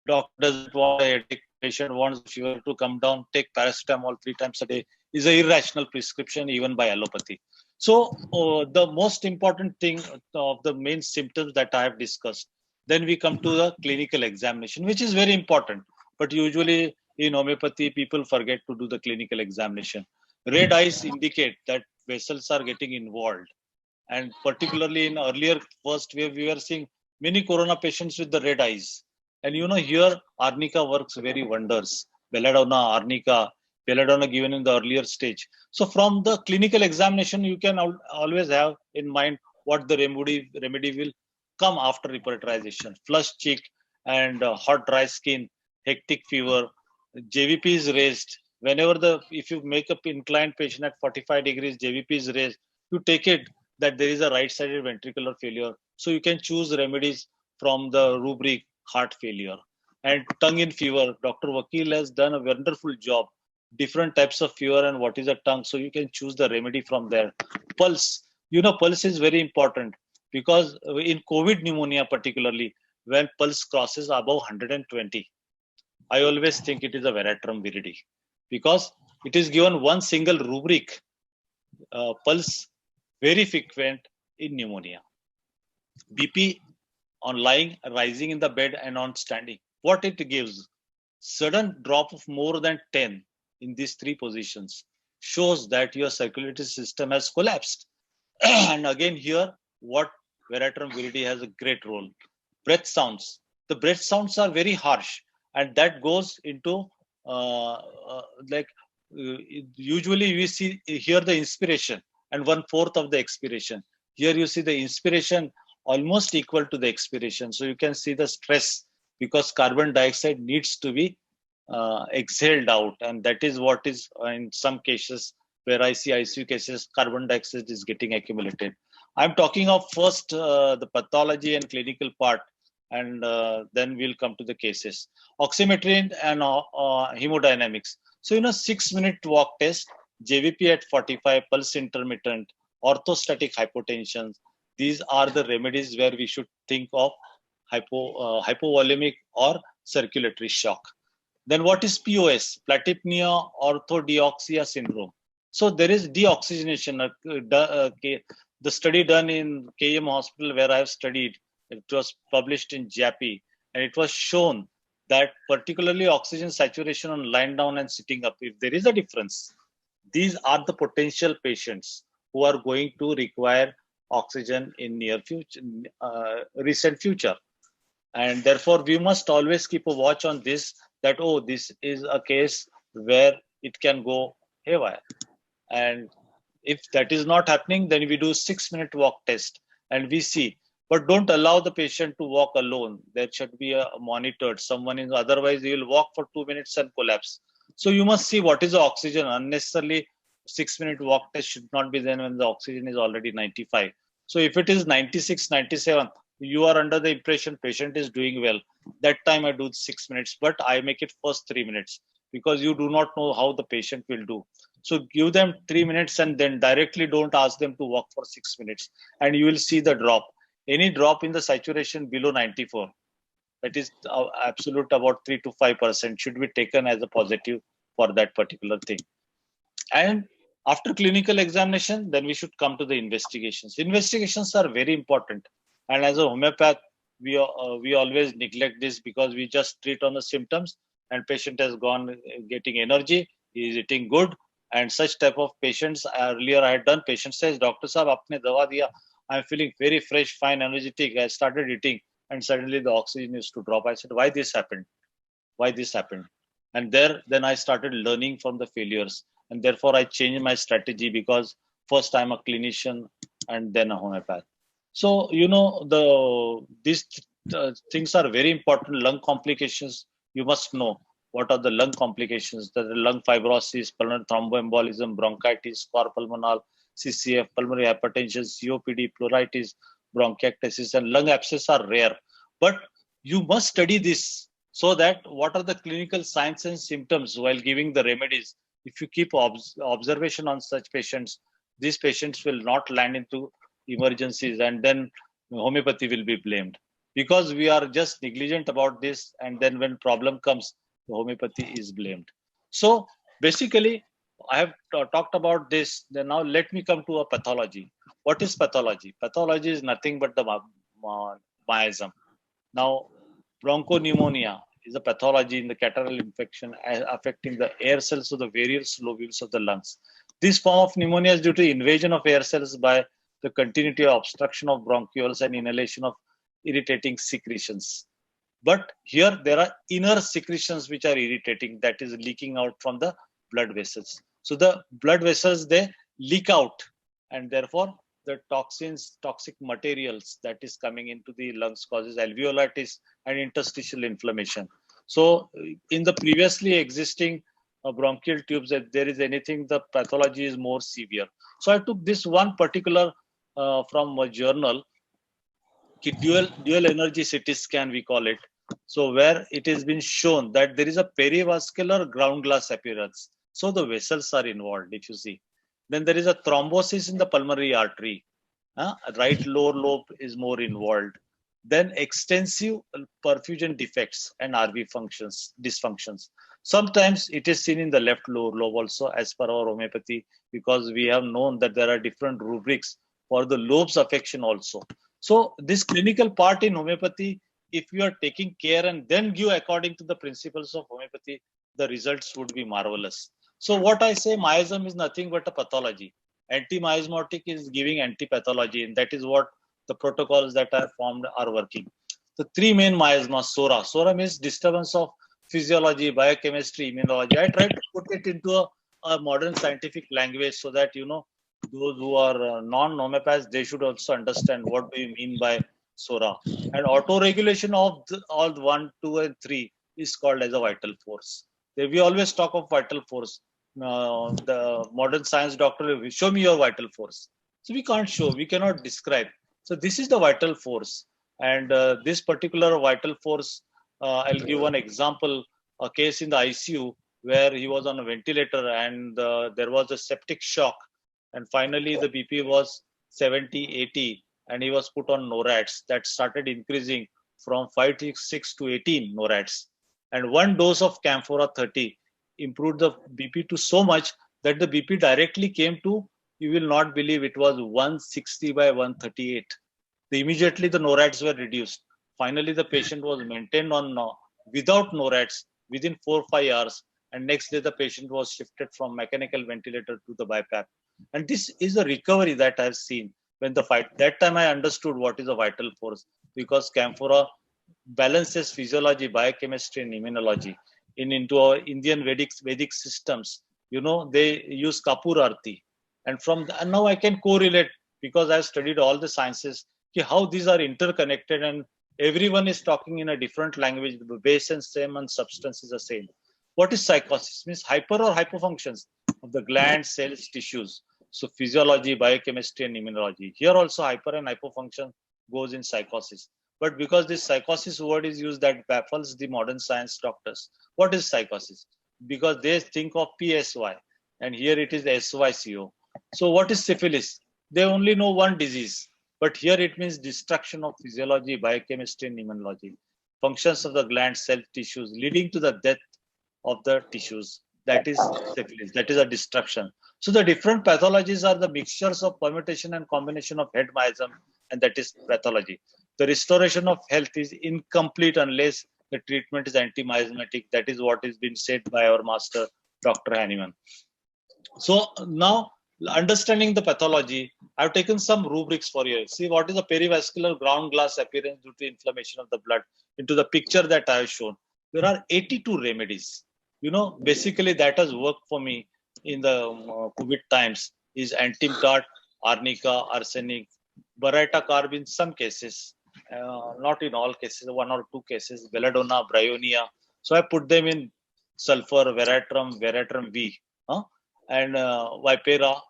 doctor doesn't want a headache, patient wants fever to come down, take paracetamol 3 times a day is an irrational prescription even by allopathy. So the most important thing of the main symptoms that I have discussed, then we come to the clinical examination, which is very important. But usually in homeopathy, people forget to do the clinical examination. Red eyes indicate that vessels are getting involved. And particularly in earlier first wave, we were seeing many corona patients with the red eyes. And here arnica works very wonders. Belladonna, arnica, belladonna given in the earlier stage. So from the clinical examination, you can always have in mind what the remedy will come after repatriation. Flushed cheek and hot dry skin, hectic fever, JVP is raised. Whenever if you make up inclined patient at 45 degrees, JVP is raised, you take it that there is a right-sided ventricular failure. So you can choose remedies from the rubric heart failure. And tongue in fever, Dr. Vakil has done a wonderful job. Different types of fever and what is a tongue. So you can choose the remedy from there. Pulse, pulse is very important, because in COVID pneumonia particularly, when pulse crosses above 120, I always think it is a veratrum viridi, because it is given one single rubric, pulse very frequent in pneumonia. BP on lying, rising in the bed and on standing. What it gives, sudden drop of more than 10 in these 3 positions shows that your circulatory system has collapsed. And again here, what veratrum viridi has a great role. Breath sounds. The breath sounds are very harsh, and that goes into usually we hear the inspiration and 1/4 of the expiration. Here you see the inspiration almost equal to the expiration. So you can see the stress, because carbon dioxide needs to be exhaled out, and that is what is in some cases where I see ICU cases, carbon dioxide is getting accumulated. I'm talking of first the pathology and clinical part, and then we'll come to the cases. Oximetry and hemodynamics. So 6-minute walk test, JVP at 45, pulse intermittent, orthostatic hypotension. These are the remedies where we should think of hypovolemic or circulatory shock. Then what is POS? Platypnea orthodeoxia syndrome. So there is deoxygenation. The study done in KM hospital where I have studied, it was published in JAPI, and it was shown that particularly oxygen saturation on lying down and sitting up, if there is a difference, these are the potential patients who are going to require oxygen in recent future. And therefore, we must always keep a watch on this, that, this is a case where it can go haywire. And if that is not happening, then we do 6-minute walk test and we see. But don't allow the patient to walk alone. There should be a monitored someone in, otherwise he will walk for 2 minutes and collapse. So you must see what is the oxygen. Unnecessarily 6-minute walk test should not be done when the oxygen is already 95. So if it is 96, 97, you are under the impression patient is doing well. That time I do 6 minutes, but I make it first 3 minutes, because you do not know how the patient will do. So give them 3 minutes and then directly don't ask them to walk for 6 minutes, and you will see the drop. Any drop in the saturation below 94, that is absolute about 3 to 5% should be taken as a positive for that particular thing. And after clinical examination, then we should come to the investigations. Investigations are very important. And as a homeopath, we always neglect this because we just treat on the symptoms, and patient has gone getting energy, he is eating good. And such type of patients, earlier I had done, patient says, Doctor Sahab, aapne dawa diya, I'm feeling very fresh, fine, energetic. I started eating and suddenly the oxygen used to drop. I said, why this happened? Why this happened? And then I started learning from the failures. And therefore I changed my strategy, because first I'm a clinician and then a homeopath. So, these things are very important. Lung complications, you must know what are the lung complications. The lung fibrosis, pulmonary thromboembolism, bronchitis, cor pulmonale, CCF, pulmonary hypertension, COPD, pleuritis, bronchiectasis, and lung abscess are rare. But you must study this, so that what are the clinical signs and symptoms while giving the remedies. If you keep observation on such patients, these patients will not land into emergencies, and then homeopathy will be blamed, because we are just negligent about this, and then when problem comes, the homeopathy is blamed. So basically, I have talked about this. Then now let me come to a pathology. What is pathology? Pathology is nothing but the miasm. Now, bronchopneumonia is a pathology in the catarrhal infection affecting the air cells of the various lobules of the lungs. This form of pneumonia is due to invasion of air cells by the continuity of obstruction of bronchioles and inhalation of irritating secretions. But here there are inner secretions which are irritating, that is leaking out from the blood vessels. So the blood vessels, they leak out, and therefore the toxins, toxic materials that is coming into the lungs causes alveolitis and interstitial inflammation. So in the previously existing bronchial tubes, if there is anything, the pathology is more severe. So I took this one particular from a journal, dual energy CT scan we call it. So where it has been shown that there is a perivascular ground glass appearance. So the vessels are involved, if you see. Then there is a thrombosis in the pulmonary artery. Right lower lobe is more involved. Then extensive perfusion defects and RV dysfunctions. Sometimes it is seen in the left lower lobe also, as per our homeopathy, because we have known that there are different rubrics for the lobes affection also. So this clinical part in homeopathy, if you are taking care and then give according to the principles of homeopathy, the results would be marvelous. So what I say, miasm is nothing but a pathology. Anti-miasmatic is giving anti-pathology, and that is what the protocols that are formed are working. The three main miasmas, SORA. SORA means disturbance of physiology, biochemistry, immunology. I try to put it into a modern scientific language so that, those who are non-homeopaths, they should also understand what do you mean by SORA. And auto-regulation of all 1, 2, and 3 is called as a vital force. We always talk of vital force. The modern science doctor will show me your vital force. So we can't show, we cannot describe. So this is the vital force. And this particular vital force, I'll give one example, a case in the ICU where he was on a ventilator and there was a septic shock. And finally the BP was 70, 80, and he was put on NORADs that started increasing from 5 to 6 to 18 NORADs. And one dose of Camphora 30 improved the BP to so much that the BP directly came to, you will not believe, it was 160 by 138. Immediately the NORADs were reduced. Finally, the patient was maintained on without NORADs within 4 or 5 hours. And next day, the patient was shifted from mechanical ventilator to the BiPAP. And this is a recovery that I've seen when the fight. That time I understood what is a vital force, because Camphora balances physiology, biochemistry, and immunology. Into our Indian Vedic systems, they use Kapur Arti. And now I can correlate, because I've studied all the sciences, how these are interconnected, and everyone is talking in a different language. The base is same and substance is the same. What is psychosis? Means hyper or hypofunctions of the glands, cells, tissues. So physiology, biochemistry, and immunology. Here also hyper and hypofunction goes in psychosis. But because this psychosis word is used, that baffles the modern science doctors. What is psychosis? Because they think of PSY, and here it is SYCO. So what is syphilis? They only know one disease, but here it means destruction of physiology, biochemistry, and immunology, functions of the gland, cell tissues, leading to the death of the tissues. That is syphilis. That is a destruction. So the different pathologies are the mixtures of permutation and combination of head miasm, and that is pathology. The restoration of health is incomplete unless the treatment is anti-miasmatic. That is what is being said by our master, Dr. Hahnemann. So now, understanding the pathology, I've taken some rubrics for you. See what is the perivascular ground glass appearance due to inflammation of the blood into the picture that I have shown. There are 82 remedies. Basically that has worked for me in the COVID times is antimtat, arnica, arsenic, baryta carb in some cases, not in all cases, 1 or 2 cases, belladonna, bryonia. So I put them in sulfur, veratrum V, and vipera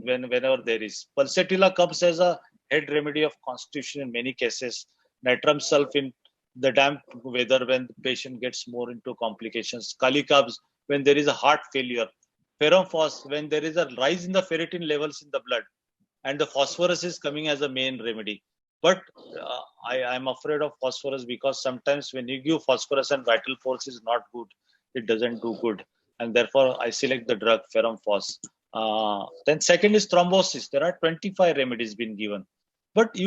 whenever there is. Pulsatilla comes as a head remedy of constitution in many cases. Nitram sulf in the damp weather when the patient gets more into complications. Kali carbs when there is a heart failure. Ferrum phos when there is a rise in the ferritin levels in the blood, and the phosphorus is coming as a main remedy. But I'm afraid of phosphorus because sometimes when you give phosphorus and vital force is not good, it doesn't do good, and therefore I select the drug ferrum phos. Then second is thrombosis. There are 25 remedies been given, but if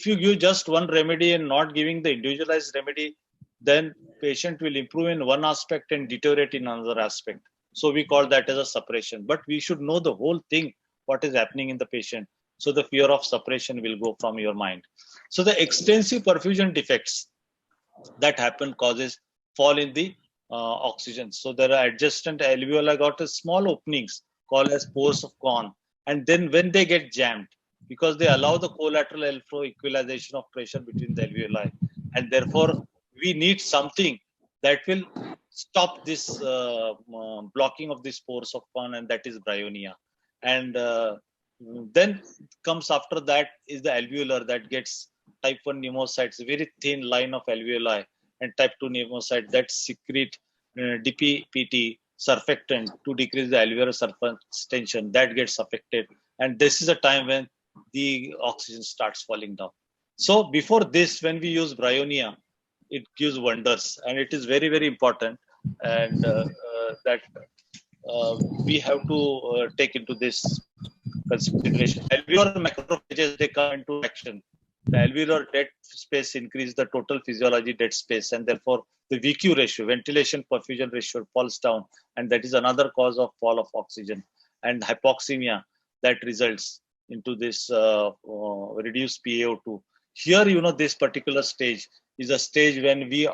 you give just one remedy and not giving the individualized remedy, then patient will improve in one aspect and deteriorate in another aspect. So we call that as a suppression. But we should know the whole thing, what is happening in the patient. So the fear of suppression will go from your mind. So the extensive perfusion defects that happen causes fall in the oxygen. So there are adjacent alveoli got a small openings called as pores of Kohn. And then when they get jammed, because they allow the collateral airflow equalization of pressure between the alveoli, and therefore we need something that will stop this blocking of these pores of Kohn, and that is bryonia. And then comes after that is the alveolar that gets type 1 pneumocytes, very thin line of alveoli, and type 2 pneumocyte that secrete DPPT surfactant to decrease the alveolar surface tension, that gets affected. And this is a time when the oxygen starts falling down. So before this, when we use bryonia, it gives wonders, and it is very, very important, and that we have to take into this consideration. Alveolar macrophages, they come into action. The alveolar dead space increase the total physiology dead space, and therefore the VQ ratio, ventilation perfusion ratio, falls down, and that is another cause of fall of oxygen. And hypoxemia that results into this reduced PaO2. Here, this particular stage is a stage when I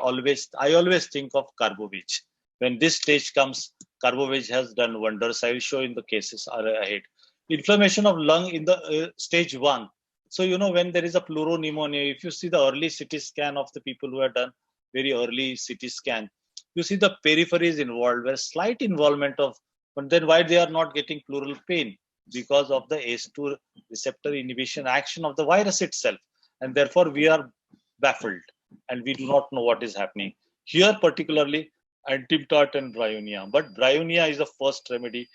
always think of Carbovage. When this stage comes, Carbovage has done wonders. I will show in the cases ahead. Inflammation of lung in the stage 1. So, when there is a pleuropneumonia, if you see the early CT scan of the people who have done very early CT scan, you see the periphery is involved, where slight involvement of, but then why they are not getting pleural pain? Because of the ACE2 receptor inhibition action of the virus itself. And therefore we are baffled and we do not know what is happening. Here particularly antimtat and bryonia, but bryonia is the first remedy.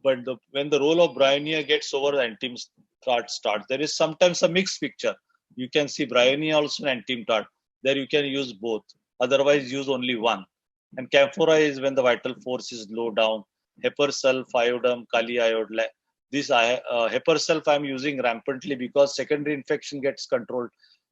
But when the role of bryonia gets over, the antimtat starts. There is sometimes a mixed picture. You can see bryonia also and antimtat. There you can use both. Otherwise use only one. And camphora is when the vital force is low down. Heparsulf, iodum, kali iode. This heparsulf I am using rampantly because secondary infection gets controlled.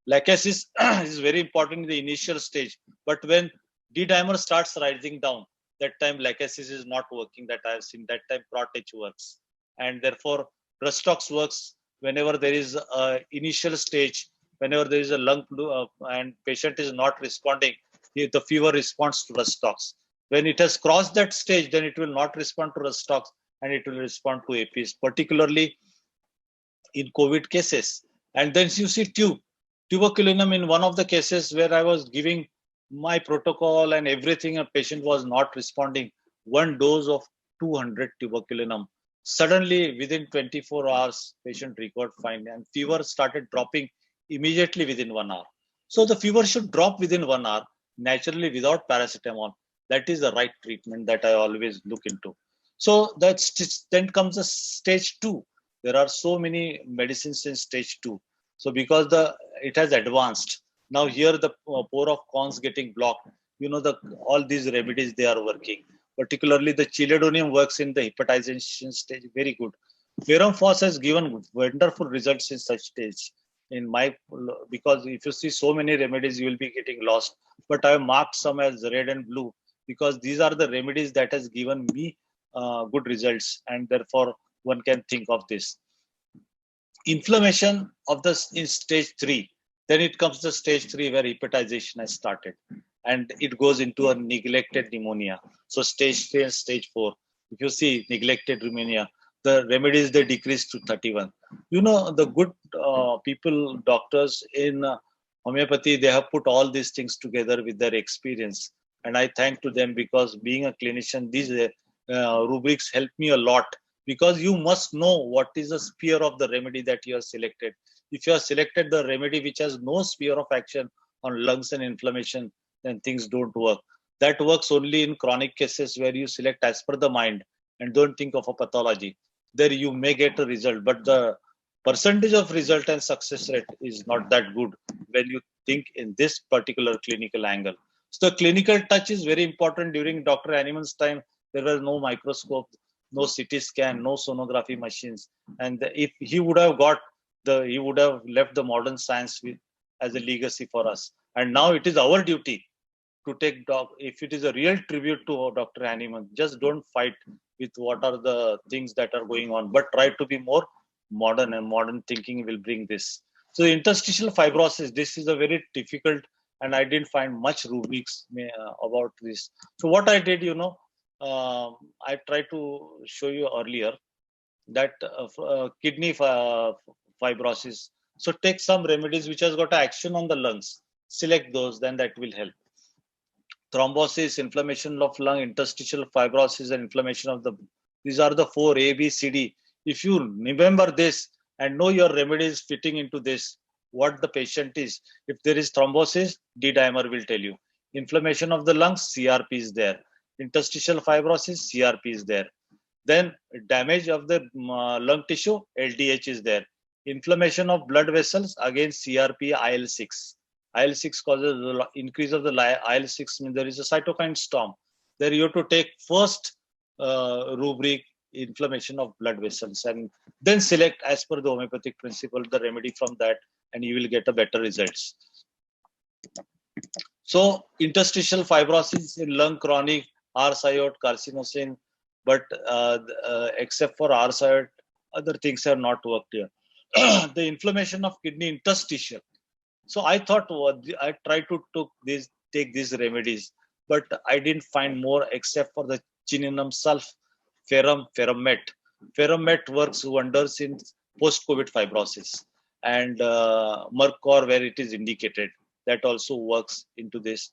Lachesis is very important in the initial stage, but when D-dimer starts rising down, that time lachesis is not working. That I have seen. That time Prot-H works, and therefore Rustox works whenever there is a initial stage, whenever there is a lung flu and patient is not responding. The fever responds to Rustox. When it has crossed that stage, then it will not respond to Rustox, and it will respond to APs, particularly in COVID cases. And then you see tuberculinum in one of the cases where I was giving my protocol and everything, a patient was not responding. One dose of 200 tuberculinum. Suddenly, within 24 hours, patient recovered fine, and fever started dropping immediately within 1 hour. So the fever should drop within 1 hour, naturally without paracetamol. that is the right treatment that I always look into. So then comes the stage 2. There are so many medicines in stage 2. So because it has advanced, now here the pore of Cons getting blocked. All these remedies, they are working. Particularly the Chelidonium works in the hepatization stage, very good. Ferrum Phos has given wonderful results in such stage. Because if you see so many remedies, you will be getting lost. But I have marked some as red and blue because these are the remedies that has given me good results, and therefore one can think of this. Inflammation of in stage 3, then it comes to stage 3 where hepatization has started, and it goes into a neglected pneumonia. So stage 3 and stage 4, if you see neglected pneumonia, the remedies, they decrease to 31. The good people, doctors in homeopathy, they have put all these things together with their experience, and I thank to them, because being a clinician, these rubrics help me a lot, because you must know what is the sphere of the remedy that you have selected. If you have selected the remedy which has no sphere of action on lungs and inflammation, then things don't work. That works only in chronic cases where you select as per the mind and don't think of a pathology. There you may get a result, but the percentage of result and success rate is not that good when you think in this particular clinical angle. So the clinical touch is very important. During Dr. Hahnemann's time, there was no microscope, no CT scan, no sonography machines. And if he would have he would have left the modern science as a legacy for us. And now it is our duty to take if it is a real tribute to Dr. Hahnemann, just don't fight with what are the things that are going on, but try to be more modern, and modern thinking will bring this. So the interstitial fibrosis, this is a very difficult, and I didn't find much rubrics about this. So what I did, I tried to show you earlier that kidney fibrosis. So take some remedies which has got action on the lungs, select those, then that will help. Thrombosis, inflammation of lung, interstitial fibrosis, and inflammation of these are the 4 A, B, C, D. If you remember this and know your remedies fitting into this, what the patient is. If there is thrombosis, D-dimer will tell you. Inflammation of the lungs, CRP is there. Interstitial fibrosis, CRP is there. Then damage of the lung tissue, LDH is there. Inflammation of blood vessels, again CRP, IL-6. IL-6 causes increase of the IL-6, means there is a cytokine storm. There you have to take first rubric, inflammation of blood vessels, and then select as per the homeopathic principle the remedy from that, and you will get a better results. So interstitial fibrosis in lung, chronic, R-Syote, carcinosin, but except for R-Syote, other things have not worked here. The inflammation of kidney, interstitial. So I thought I tried to take these remedies, but I didn't find more except for the Chininum sulf, Ferrum Met. Ferrum Met works wonders in post-COVID fibrosis, and Mercor, where it is indicated, that also works into this.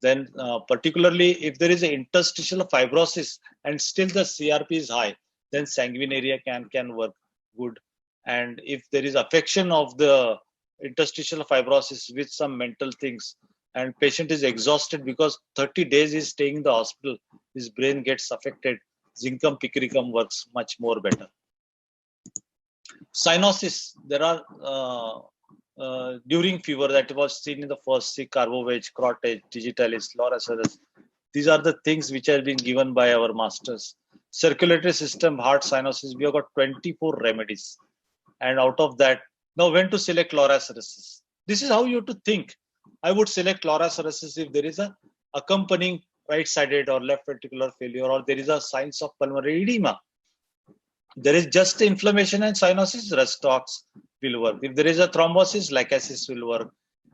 Then particularly if there is an interstitial fibrosis and still the CRP is high, then sanguinaria can work good. And if there is affection of the interstitial fibrosis with some mental things, and patient is exhausted because 30 days he's staying in the hospital, his brain gets affected, Zincum picricum works much more better. Cyanosis, there are during fever that was seen in the first, C. Carbovage, Crotage, Digitalis, Loraceros. These are the things which have been given by our masters. Circulatory system, heart cyanosis, we have got 24 remedies. And out of that, now when to select Loraceros? This is how you have to think. I would select Loraceros if there is a accompanying right-sided or left ventricular failure, or there is a signs of pulmonary edema. There is just inflammation and cyanosis, Restox will work. If there is a thrombosis, Lacasis will work.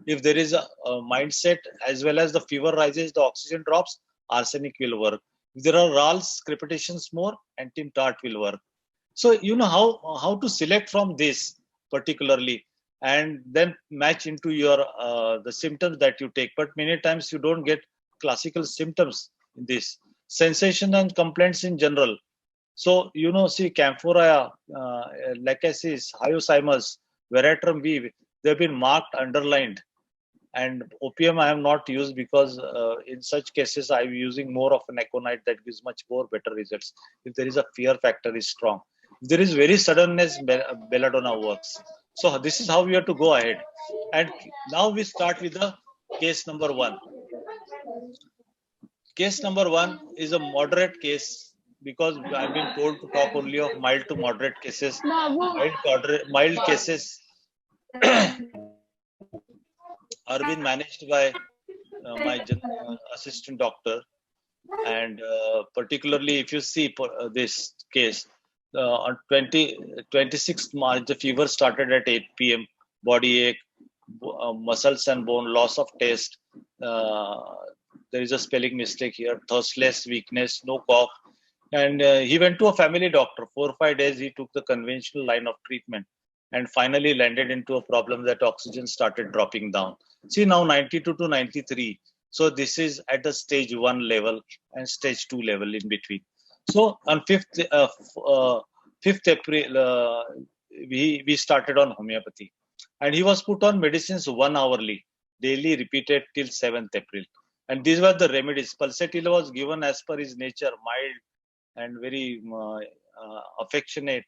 If there is a mindset as well as the fever rises, the oxygen drops, arsenic will work. If there are RALs, crepitations more, antim-tart will work. So you know how to select from this particularly, and then match into your the symptoms that you take. But many times you don't get classical symptoms in this. Sensation and complaints in general. So, see Camphora, Lacasis, Hyoscyamus, Veratrum B, they've been marked, underlined. And opium I have not used because in such cases I'm using more of an aconite that gives much more better results. If there is a fear factor is strong, if there is very suddenness, belladonna works. So this is how we have to go ahead. And now we start with the case number 1. Case number 1 is a moderate case because I've been told to talk only of mild to moderate cases. Mild cases are being managed by my assistant doctor. And particularly if you see this case, on 26th March, the fever started at 8 p.m. Body ache, muscles and bone, loss of taste. There is a spelling mistake here. Thirstless, weakness, no cough. And he went to a family doctor. 4 or 5 days he took the conventional line of treatment and finally landed into a problem that oxygen started dropping down. See now 92 to 93. So this is at the stage 1 level and stage 2 level in between. So on 5th April, we started on homeopathy. And he was put on medicines 1 hourly, daily repeated till 7th April. And these were the remedies. Pulsatilla was given as per his nature, mild and very affectionate.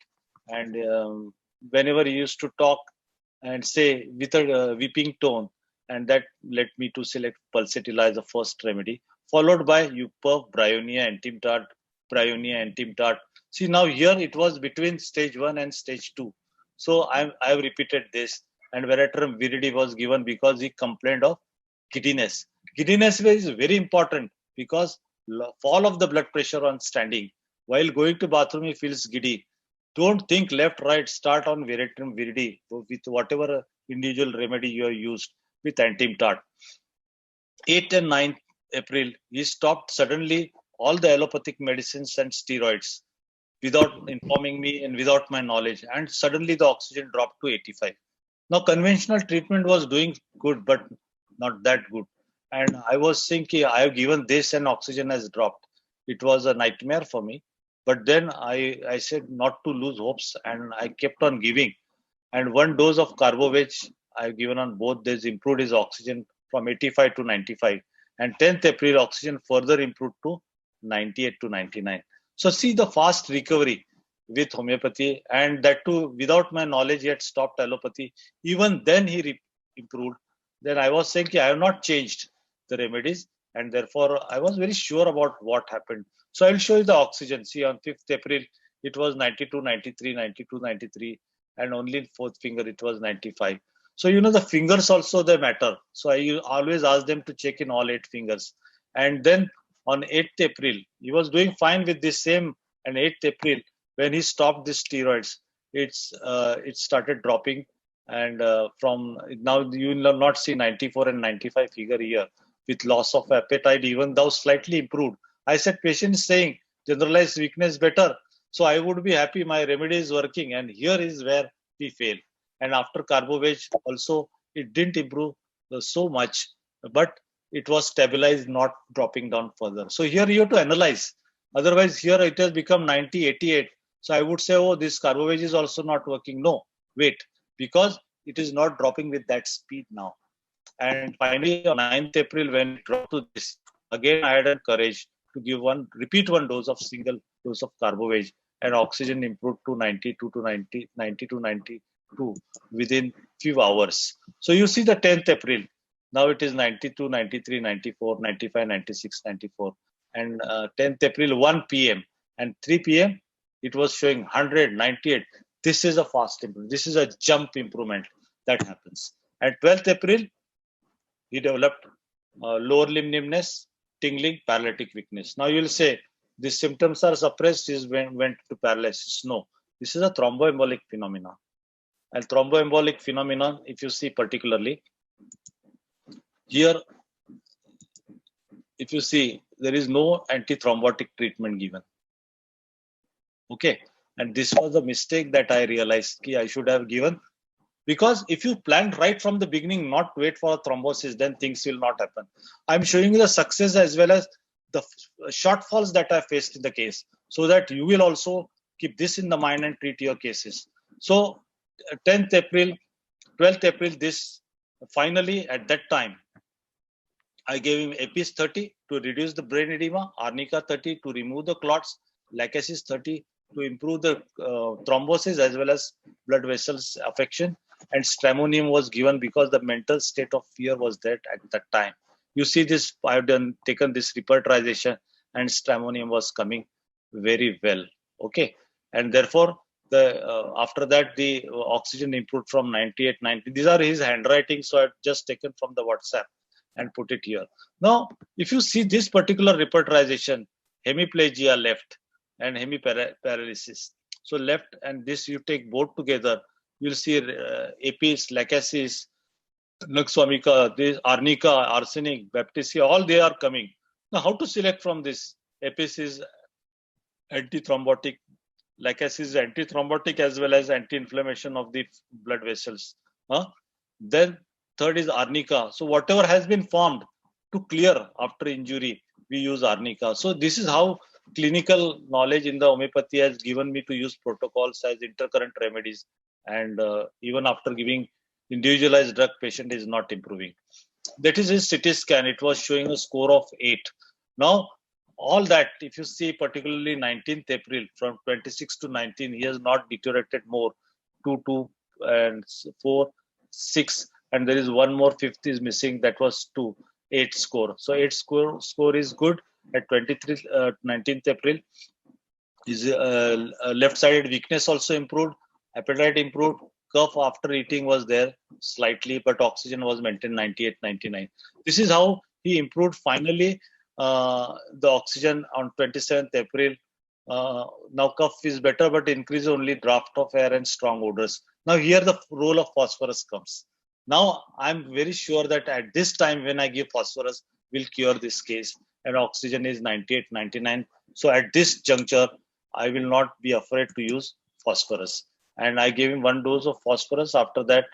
And whenever he used to talk and say with a weeping tone, and that led me to select Pulsatilla as the first remedy, followed by Upperv, Bryonia, Entimtat. See now here it was between stage 1 and stage 2. So I've repeated this, and Veratrum Viridi was given because he complained of giddiness. Giddiness is very important because fall of the blood pressure on standing. While going to bathroom, he feels giddy. Don't think left, right, start on Veratrum Viridi with whatever individual remedy you have used with Entimtat. 8th and 9th April, he stopped suddenly all the allopathic medicines and steroids without informing me and without my knowledge. And suddenly the oxygen dropped to 85. Now, conventional treatment was doing good, but not that good. And I was thinking, I have given this and oxygen has dropped. It was a nightmare for me. But then I said not to lose hopes, and I kept on giving. And 1 dose of Carbovage I've given on both days improved his oxygen from 85 to 95. And 10th April, oxygen further improved to 98 to 99. So see the fast recovery with homeopathy, and that too without my knowledge he had stopped allopathy. Even then he improved. Then I was saying I have not changed the remedies, and therefore I was very sure about what happened. So I will show you the oxygen. See on 5th April it was 92, 93, 92, 93, and only in 4th finger it was 95. So you know the fingers also they matter. So I always ask them to check in all 8 fingers. And then on 8th April, he was doing fine with this same. And 8th April, when he stopped the steroids, it started dropping. And from now you will not see 94 and 95 figure here with loss of appetite, even though slightly improved. I said patient is saying generalized weakness better. So I would be happy my remedy is working. And here is where we fail. And after Carbovage also, it didn't improve so much, but it was stabilized, not dropping down further. So here you have to analyze. Otherwise, here it has become 90, 88. So I would say, oh, this Carbovage is also not working. No, wait, because it is not dropping with that speed now. And finally, on 9th April, when it dropped to this, again, I had courage to give repeat 1 dose of single dose of Carbovage, and oxygen improved to 92 to 90 to 92 within few hours. So you see the 10th April, now it is 92, 93, 94, 95, 96, 94. And 10th April, 1 p.m. and 3 p.m., it was showing 100, 98. This is a fast improvement. This is a jump improvement that happens. At 12th April, he developed lower limb numbness, tingling, paralytic weakness. Now you will say, these symptoms are suppressed, he went to paralysis. No, this is a thromboembolic phenomenon. And thromboembolic phenomenon, if you see particularly, here, if you see, there is no antithrombotic treatment given. Okay, and this was a mistake that I realized I should have given, because if you planned right from the beginning not wait for a thrombosis, then things will not happen. I'm showing you the success as well as the shortfalls that I faced in the case, so that you will also keep this in the mind and treat your cases. So 10th April, 12th April, this finally, at that time, I gave him Epis 30 to reduce the brain edema, Arnica 30 to remove the clots, Lachesis 30 to improve the thrombosis as well as blood vessels affection, and Stramonium was given because the mental state of fear was there at that time. You see this, I have taken this repertorization, and Stramonium was coming very well. Okay, and therefore after that the oxygen improved from 98, 90. These are his handwriting, so I've just taken from the WhatsApp and put it here. Now, if you see this particular repertorization, hemiplegia left and hemiparalysis. So left and this you take both together, you'll see Epis, Lachesis, Nux vomica, this Arnica, arsenic, Baptisia, all they are coming. Now, how to select from this? Epis is antithrombotic, Lachesis is antithrombotic as well as anti-inflammation of the blood vessels. Then third is Arnica. So whatever has been formed to clear after injury, we use Arnica. So this is how clinical knowledge in the homeopathy has given me to use protocols as intercurrent remedies. And even after giving individualized drug, patient is not improving. That is his CT scan. It was showing a score of 8. Now, all that, if you see particularly 19th April from 26 to 19, he has not deteriorated more. 2, 2 and 4, 6. And there is one more, 5th is missing. That was 2, 8 score. So 8 score is good at 19th April. His left-sided weakness also improved. Appetite improved. Cough after eating was there slightly, but oxygen was maintained 98, 99. This is how he improved. Finally, the oxygen on 27th April. Now cough is better, but increase only draft of air and strong odors. Now here the role of phosphorus comes. Now I'm very sure that at this time when I give phosphorus, will cure this case, and oxygen is 98, 99. So at this juncture, I will not be afraid to use phosphorus. And I gave him 1 dose of phosphorus. After that,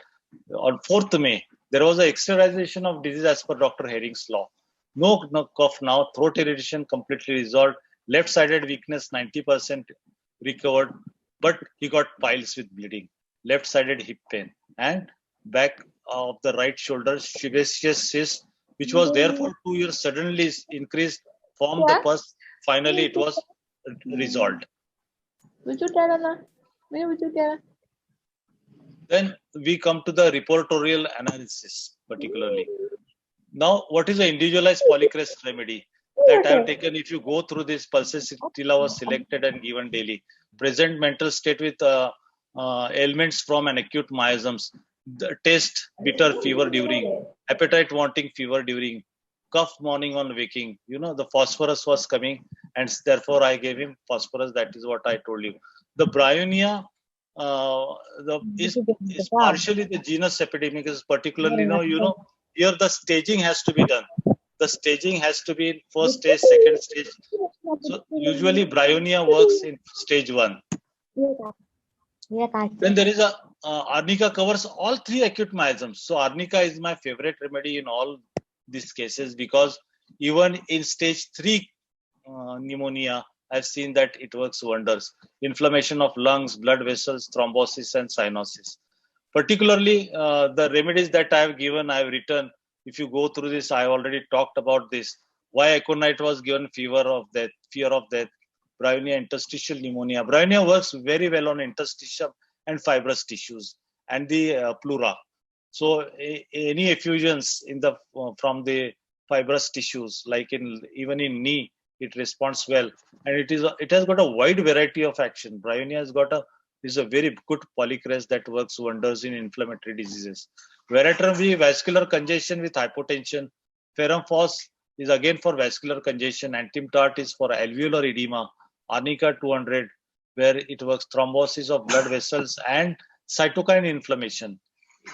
on 4th May, there was an externalization of disease as per Dr. Herring's law. No cough now, throat irritation completely resolved, left-sided weakness 90% recovered, but he got piles with bleeding, left-sided hip pain, and back of the right shoulder, sebaceous cyst, which was there for 2 years, suddenly increased, formed the pus. Finally, it was resolved. Then we come to the reportorial analysis, particularly. Now, what is the individualized polycrest remedy that I have taken? If you go through this, Pulsatilla was selected and given daily. Present mental state with ailments from an acute miasms. The taste bitter fever during, appetite wanting fever during, cough morning on waking. You know, the phosphorus was coming, and therefore I gave him phosphorus. That is what I told you. The Bryonia is partially the genus epidemicus, particularly now, here the staging has to be done. The staging has to be in first stage, second stage. So usually Bryonia works in stage 1. Then there is a Arnica covers all 3 acute miasms. So Arnica is my favorite remedy in all these cases, because even in stage 3 pneumonia, I've seen that it works wonders. Inflammation of lungs, blood vessels, thrombosis, and cyanosis. Particularly the remedies that I have given, I have written. If you go through this, I already talked about this. Why Aconite was given fear of death, Bryonia interstitial pneumonia. Bryonia works very well on interstitial and fibrous tissues and the pleura. So any effusions in the from the fibrous tissues, like even in knee, it responds well, and it has got a wide variety of action. Bryonia is a very good polycrest that works wonders in inflammatory diseases. Veratrum V, vascular congestion with hypotension. Ferrum Phos is again for vascular congestion. Antimtart is for alveolar edema. Arnica 200, where it works thrombosis of blood vessels and cytokine inflammation.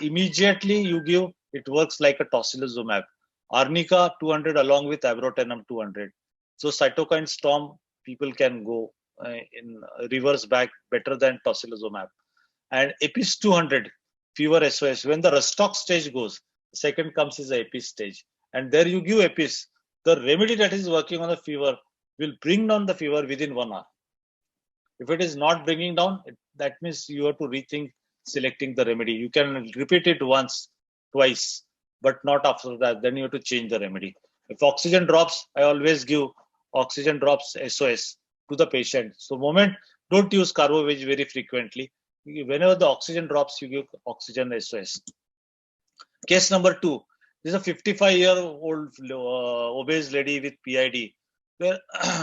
Immediately you give, it works like a tocilizumab. Arnica 200 along with Abrotenum 200. So cytokine storm, people can go in reverse back better than tocilizumab. And Epis 200, fever SOS. When the Rostock stage goes, second comes is the Epis stage. And there you give Epis. The remedy that is working on the fever will bring down the fever within 1 hour. If it is not bringing down, that means you have to rethink selecting the remedy. You can repeat it once, twice, but not after that. Then you have to change the remedy. If oxygen drops, I always give oxygen drops SOS to the patient. So don't use carbo-veg very frequently. Whenever the oxygen drops, you give oxygen SOS. Case number 2. This is a 55-year-old obese lady with PID, where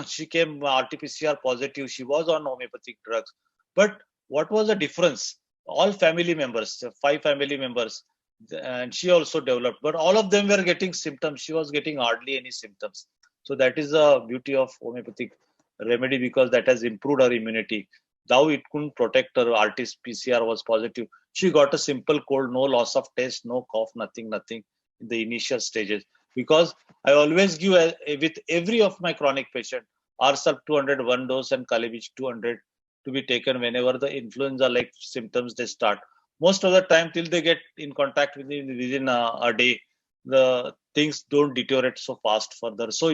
she came RT-PCR positive. She was on homeopathic drugs. But what was the difference? All family members, 5 family members, and she also developed, but all of them were getting symptoms. She was getting hardly any symptoms. So that is the beauty of homeopathic remedy, because that has improved her immunity. Though it couldn't protect her, RT-PCR was positive. She got a simple cold, no loss of taste, no cough, nothing in the initial stages. Because I always give with every of my chronic patient, Arsalp 200 1 dose and Kalimich 200 to be taken whenever the influenza-like symptoms they start. Most of the time, till they get in contact with it within a day, the things don't deteriorate so fast further. So,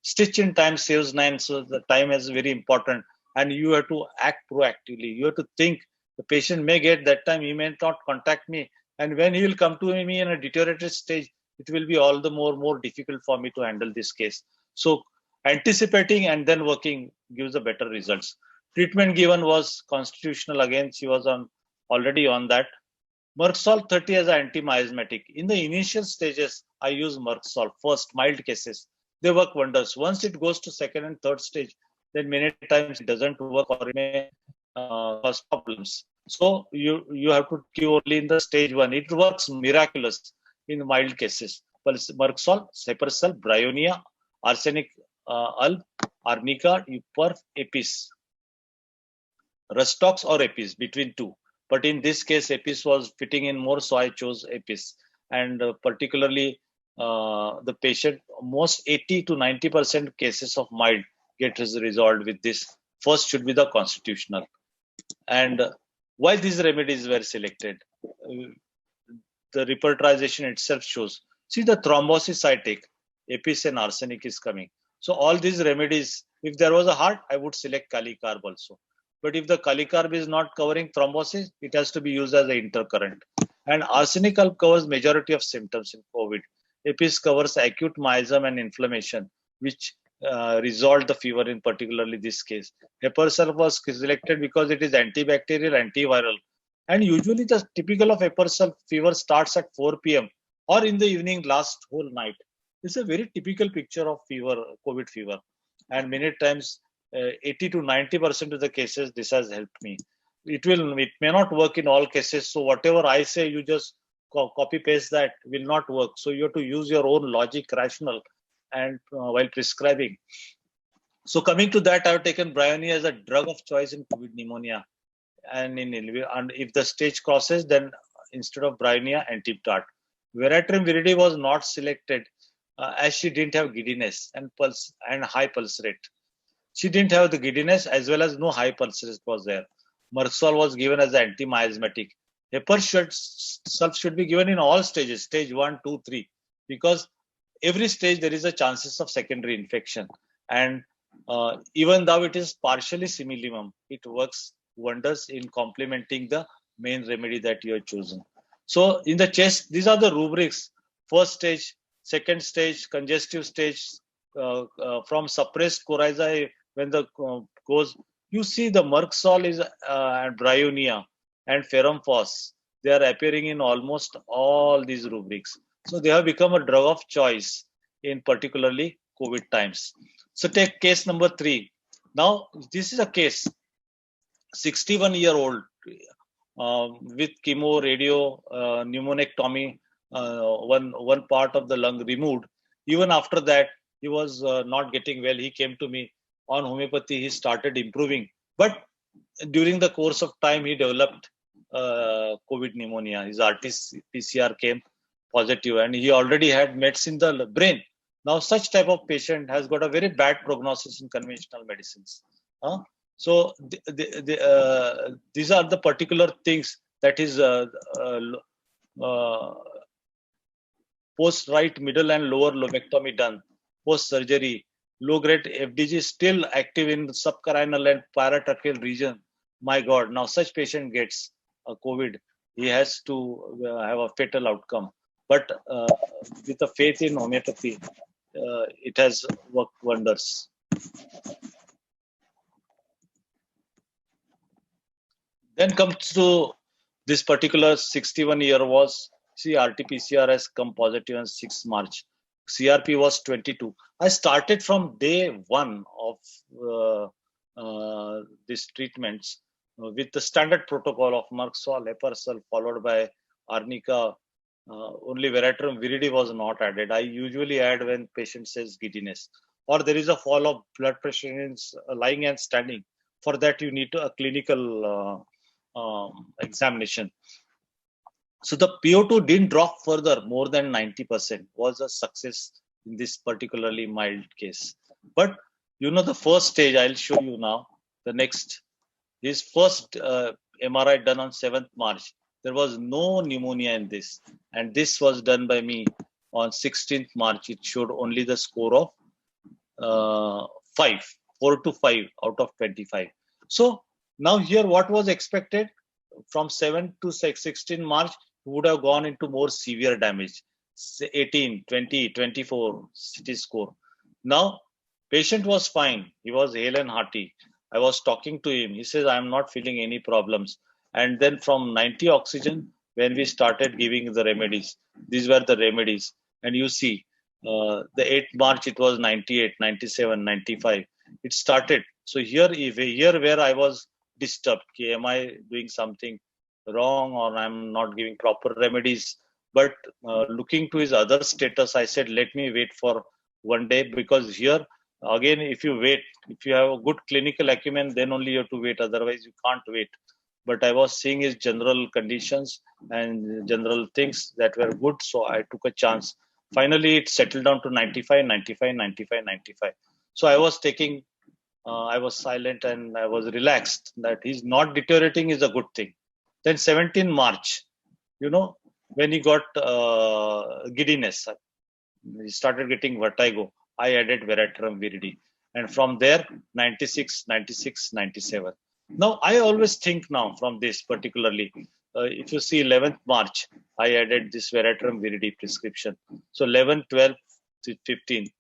stitch in time saves 9. So the time is very important, and you have to act proactively. You have to think the patient may get that time, he may not contact me. And when he will come to me in a deteriorated stage, it will be all the more difficult for me to handle this case. So anticipating and then working gives the better results. Treatment given was constitutional. Again, she was already on that. Merck Salt 30 as an anti-miasmatic. In the initial stages, I use Merck Salt. First, mild cases. They work wonders. Once it goes to second and third stage, then many times it doesn't work or it may cause problems. So you have to give only in the stage 1. It works miraculous in mild cases. Merck Salt, Ceparsal, Bryonia, Arsenic Alb, Arnica, Upper, Apis. Rustox or Apis, between 2. But in this case, Apis was fitting in more, so I chose Apis. And particularly the patient, most 80 to 90% cases of mild get resolved with this. First should be the constitutional. And why these remedies were selected? The repertorization itself shows. See the thrombosis I take, Apis and arsenic is coming. So all these remedies, if there was a heart, I would select Kalicarb also. But if the Kalicarb is not covering thrombosis, it has to be used as an intercurrent. And arsenic covers majority of symptoms in COVID. Apis covers acute miasm and inflammation, which resolved the fever in particularly this case. Heparsal was selected because it is antibacterial, antiviral. And usually the typical of Heparsal fever starts at 4 p.m. or in the evening, last whole night. This is a very typical picture of fever, COVID fever. And many times, 80 to 90% of the cases, this has helped me. It may not work in all cases. So whatever I say, you just copy paste that will not work. So you have to use your own logic, rational, and while prescribing. So coming to that, I have taken Bryonia as a drug of choice in COVID pneumonia. And if the stage crosses, then instead of Bryonia, Antiptart. Veratrum viride was not selected as she didn't have giddiness and pulse and high pulse rate. She didn't have the giddiness as well as no high pulse rate was there. Merck Salt was given as anti-miasmatic. Heparsal should be given in all stages, stage 1, 2, 3, because every stage there is a chances of secondary infection. And even though it is partially similimum, it works wonders in complementing the main remedy that you have chosen. So in the chest, these are the rubrics: first stage, second stage, congestive stage, from suppressed coryza when the goes. You see the Merck Salt is and Bryonia and Ferrum Phos. They are appearing in almost all these rubrics. So they have become a drug of choice in particularly COVID times. So take case number 3. Now this is a case, 61-year-old with chemo, radio, pneumonectomy, one part of the lung removed. Even after that, he was not getting well. He came to me on homeopathy. He started improving, but during the course of time, he developed COVID pneumonia. His RT-PCR came positive, and he already had mets in the brain. Now, such type of patient has got a very bad prognosis in conventional medicines. So these are the particular things that is post-right, middle, and lower lobectomy done, post-surgery, low-grade FDG still active in the subcarinal and paratracheal region. My God, now such patient gets a COVID, he has to have a fatal outcome. but with the faith in homeopathy, it has worked wonders. Then comes to this particular 61-year was, see, RT-PCR has come positive on 6 March. CRP was 22. I started from day one of these treatments with the standard protocol of Merxol, Heparsol, followed by Arnica. Only Veratrum Viridi was not added. I usually add when patient says giddiness, or there is a fall of blood pressure in lying and standing. For that, you need a clinical examination. So the PO2 didn't drop further, more than 90%, was a success in this particularly mild case. But you know, the first stage, I'll show you now, the next, his first MRI done on 7th March. There was no pneumonia in this. And this was done by me on 16th March. It showed only the score of 4 to 5 out of 25. So now here, what was expected from 7 to 16 March, would have gone into more severe damage, 18, 20, 24 CT score. Now, patient was fine. He was hale and hearty. I was talking to him. He says, I'm not feeling any problems. And then from 90 oxygen, when we started giving the remedies, these were the remedies. And you see, the 8th March, it was 98, 97, 95. It started. So here where I was disturbed, am I doing something wrong or I'm not giving proper remedies? But looking to his other status, I said, let me wait for 1 day, because here, again, if you wait, if you have a good clinical acumen, then only you have to wait. Otherwise, you can't wait. But I was seeing his general conditions and general things that were good. So I took a chance. Finally, it settled down to 95, 95, 95, 95. So I was taking, I was silent and I was relaxed that he's not deteriorating is a good thing. Then 17 March, you know, when he got giddiness, he started getting vertigo. I added Veratrum Viridi. And from there, 96, 96, 97. Now, I always think now from this particularly, if you see 11th March, I added this Veratrum Viridi prescription. So 11, 12, 15.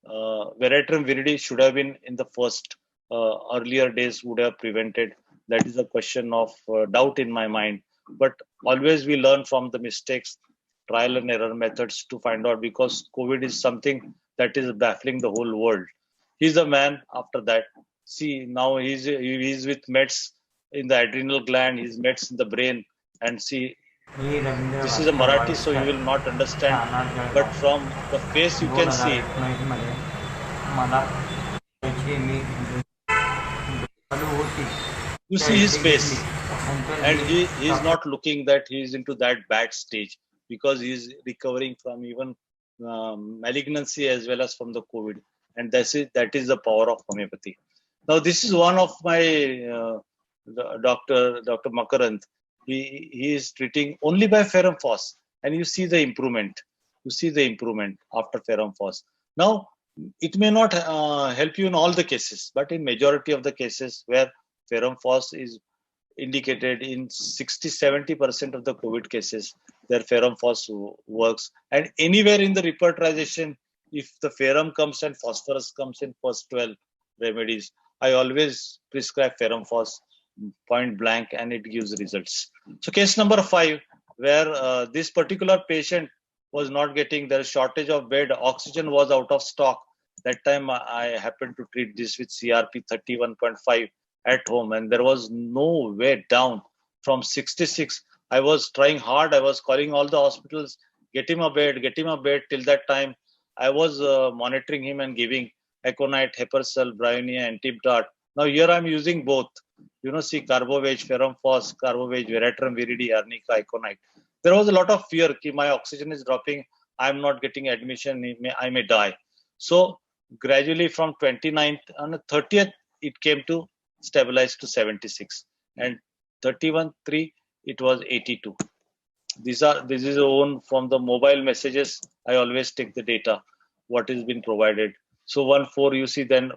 Veratrum Viridi should have been in the first, earlier days would have prevented. That is a question of doubt in my mind. But always we learn from the mistakes, trial and error methods to find out, because COVID is something that is baffling the whole world. He's a man after that. See, now he's with meds in the adrenal gland, he's meds in the brain. And see, this is a Marathi, so you will not understand. But from the face you can see. You see his face. And he is not looking that he is into that bad stage, because he is recovering from even malignancy as well as from the COVID. And that is the power of homeopathy. Now, this is one of my Dr. Makarand. He is treating only by Ferrum Phos, and you see the improvement. You see the improvement after Ferrum Phos. Now, it may not help you in all the cases, but in majority of the cases where Ferrum Phos is indicated, in 60-70% of the COVID cases, their Ferrum Phos works. And anywhere in the repertorization, if the ferrum comes and phosphorus comes in first 12 remedies, I always prescribe Ferrum Phos point blank, and it gives results. So case number 5, where this particular patient was not getting, their shortage of bed, oxygen was out of stock. That time I happened to treat this with CRP 31.5 at home, and there was no way down from 66. I was trying hard. I was calling all the hospitals, get him a bed. Till that time, I was monitoring him and giving Aconite, Heparsol, Bryonia, and Tibdart. Now here I'm using both. You know, see, Carbovage, Ferrum Phos, Carbovage, Veratrum Viridi, Arnica, Aconite. There was a lot of fear that my oxygen is dropping. I'm not getting admission. I may die. So gradually from 29th on the 30th, it came to stabilize to 76, and 31/3 it was 82. This is own from the mobile messages. I always take the data what has been provided. So 1/4, you see, then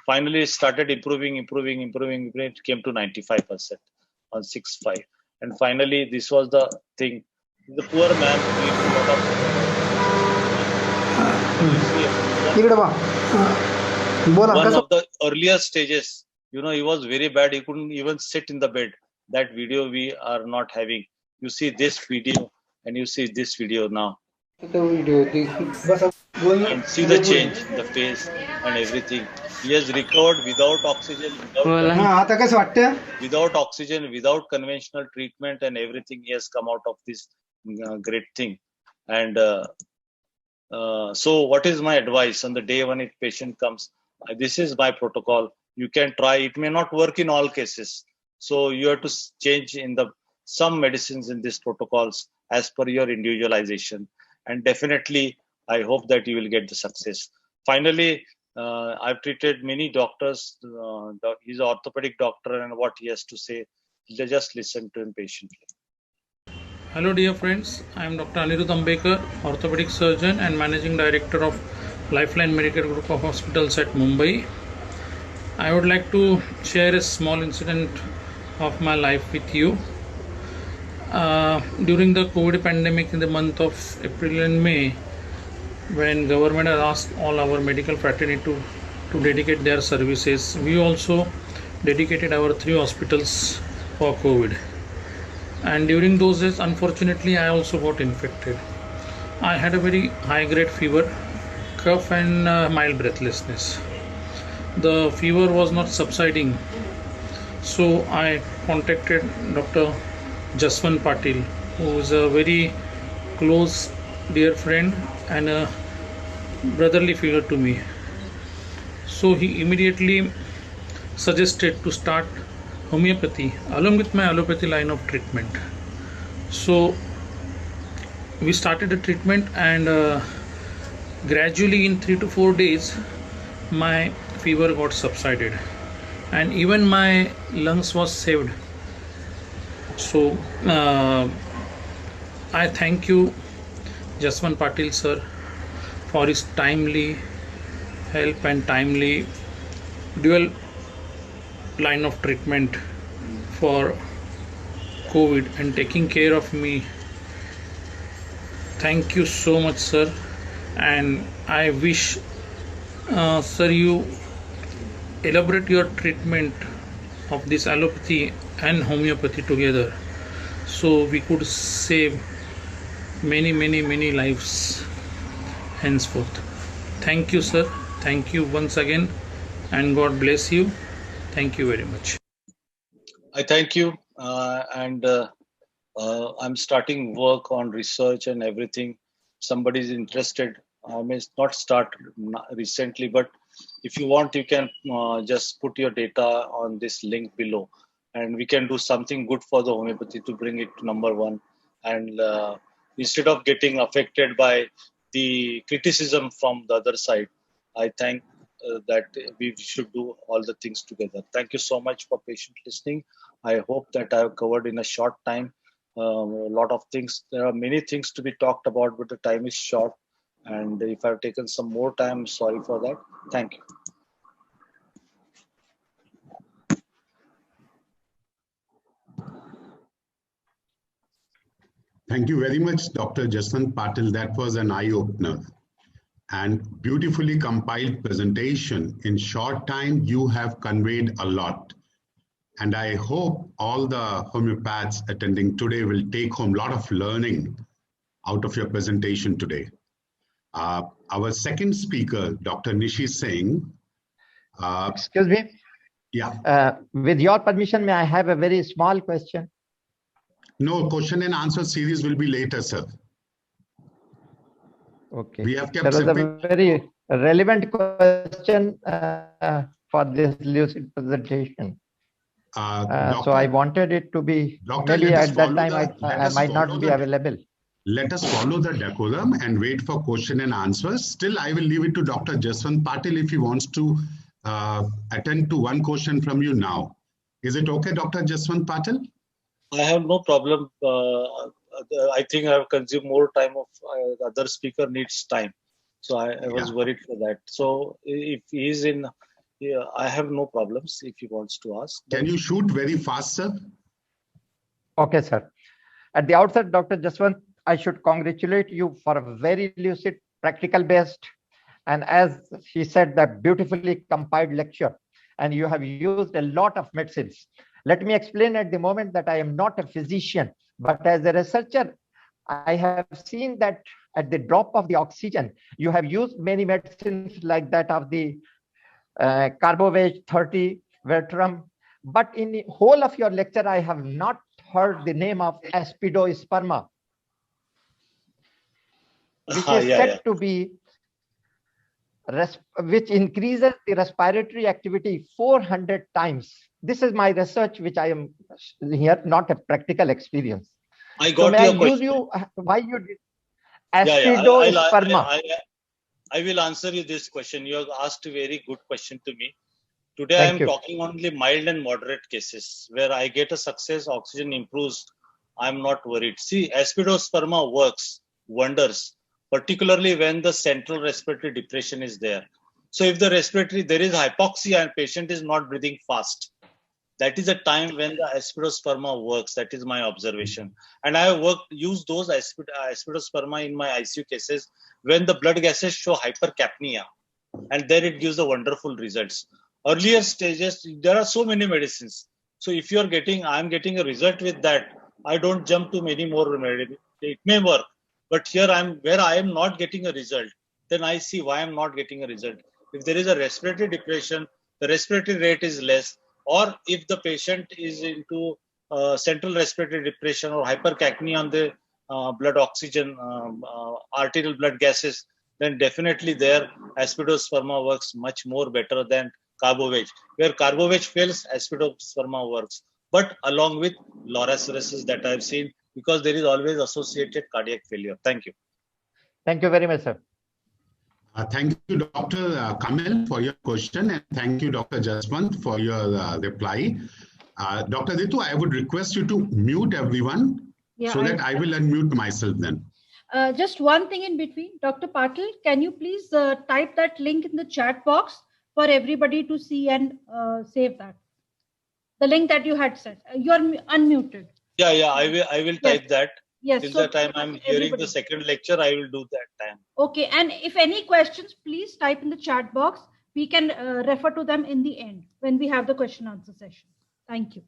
finally it started improving. It came to 95% on 6/5. And finally, this was the thing. The poor man needs a lot of. One of the earlier stages, he was very bad. He couldn't even sit in the bed. That video we are not having. You see this video and you see this video now. And see the change, the face and everything. He has recovered without oxygen, without conventional treatment and everything. He has come out of this great thing. And so what is my advice on the day when a patient comes? This is my protocol. You can try. It may not work in all cases. So you have to change in some medicines in these protocols as per your individualization. And definitely, I hope that you will get the success. Finally, I've treated many doctors. He's an orthopedic doctor, and what he has to say, just listen to him patiently. Hello dear friends, I am Dr. Anirudh Ambekar, orthopedic surgeon and managing director of Lifeline Medical Group of Hospitals at Mumbai. I would like to share a small incident of my life with you. During the COVID pandemic in the month of April and May, when government has asked all our medical fraternity to dedicate their services, we also dedicated our 3 hospitals for COVID. And during those days, unfortunately, I also got infected. I had a very high-grade fever, cough and mild breathlessness. The fever was not subsiding, so I contacted Dr. Jaswant Patil, who is a very close dear friend and a brotherly figure to me. So he immediately suggested to start homeopathy along with my allopathy line of treatment. So we started the treatment, and gradually in 3 to 4 days my fever got subsided and even my lungs was saved. So I thank you Jaswant Patil sir for his timely help and timely dual line of treatment for COVID and taking care of me. Thank you so much sir, and I wish sir you elaborate your treatment of this allopathy and homeopathy together, so we could save many lives henceforth. Thank you sir, thank you once again, and God bless you. Thank you very much. I thank you, and I'm starting work on research and everything. Somebody is interested. I may not start recently, but if you want, you can just put your data on this link below, and we can do something good for the homeopathy to bring it to number 1. And instead of getting affected by the criticism from the other side, I think that we should do all the things together. Thank you so much for patient listening. I hope that I have covered in a short time a lot of things. There are many things to be talked about, but the time is short. And if I've taken some more time, sorry for that. Thank you. Thank you very much, Dr. Jaswant Patil. That was an eye-opener and beautifully compiled presentation. In short time, you have conveyed a lot. And I hope all the homeopaths attending today will take home a lot of learning out of your presentation today. Our second speaker, Dr. Nishi Singh. Excuse me? Yeah. With your permission, may I have a very small question? No, question and answer series will be later, sir. Okay. We have kept there was a very relevant question for this lucid presentation. So I wanted it to be, maybe at that time I might not be available. Let us follow the decorum and wait for question and answers. Still, I will leave it to Dr. Jaswant Patil if he wants to attend to one question from you now. Is it okay, Dr. Jaswant Patil? I have no problem. I think I have consumed more time of the other speaker needs time. So I was worried for that. So if he is in, I have no problems if he wants to ask. Can you shoot very fast, sir? Okay, sir. At the outset, Dr. Jaswant, I should congratulate you for a very lucid, practical based, and as she said, that beautifully compiled lecture. And you have used a lot of medicines. Let me explain at the moment that I am not a physician, but as a researcher, I have seen that at the drop of the oxygen, you have used many medicines like that of the Carbovage 30, Vertram. But in the whole of your lecture, I have not heard the name of Aspidosperma, which is said to be, which increases the respiratory activity 400 times. This is my research, which I am here, not a practical experience. I got your question. Why you did Aspidosperma? I will answer you this question. You have asked a very good question to me. Today, I am talking only mild and moderate cases where I get a success, oxygen improves. I'm not worried. See, Aspidosperma works wonders, particularly when the central respiratory depression is there. So if there is hypoxia and patient is not breathing fast, that is a time when the Aspidosperma works. That is my observation. And I have used those Aspidosperma in my ICU cases when the blood gases show hypercapnia. And then it gives the wonderful results. Earlier stages, there are so many medicines. So if I'm getting a result with that, I don't jump to many more medicines. It may work. But here where I am not getting a result, then I see why I'm not getting a result. If there is a respiratory depression, the respiratory rate is less, or if the patient is into central respiratory depression or hypercapnia on the blood oxygen, arterial blood gases, then definitely there Aspidosperma works much more better than Carbovage. Where Carbovage fails, Aspidosperma works. But along with Loracerisis that I've seen, because there is always associated cardiac failure. Thank you. Thank you very much, sir. Thank you, Dr. Kamil, for your question, and thank you, Dr. Jaswant, for your reply. Dr. Ritu, I would request you to mute everyone that I will unmute myself then. Just one thing in between. Dr. Patil, can you please type that link in the chat box for everybody to see and save that? The link that you had said. You're unmuted. Yeah, I will type that. Yes. Till the time I'm hearing the second lecture, I will do that time. Okay. And if any questions, please type in the chat box. We can refer to them in the end when we have the question answer session. Thank you.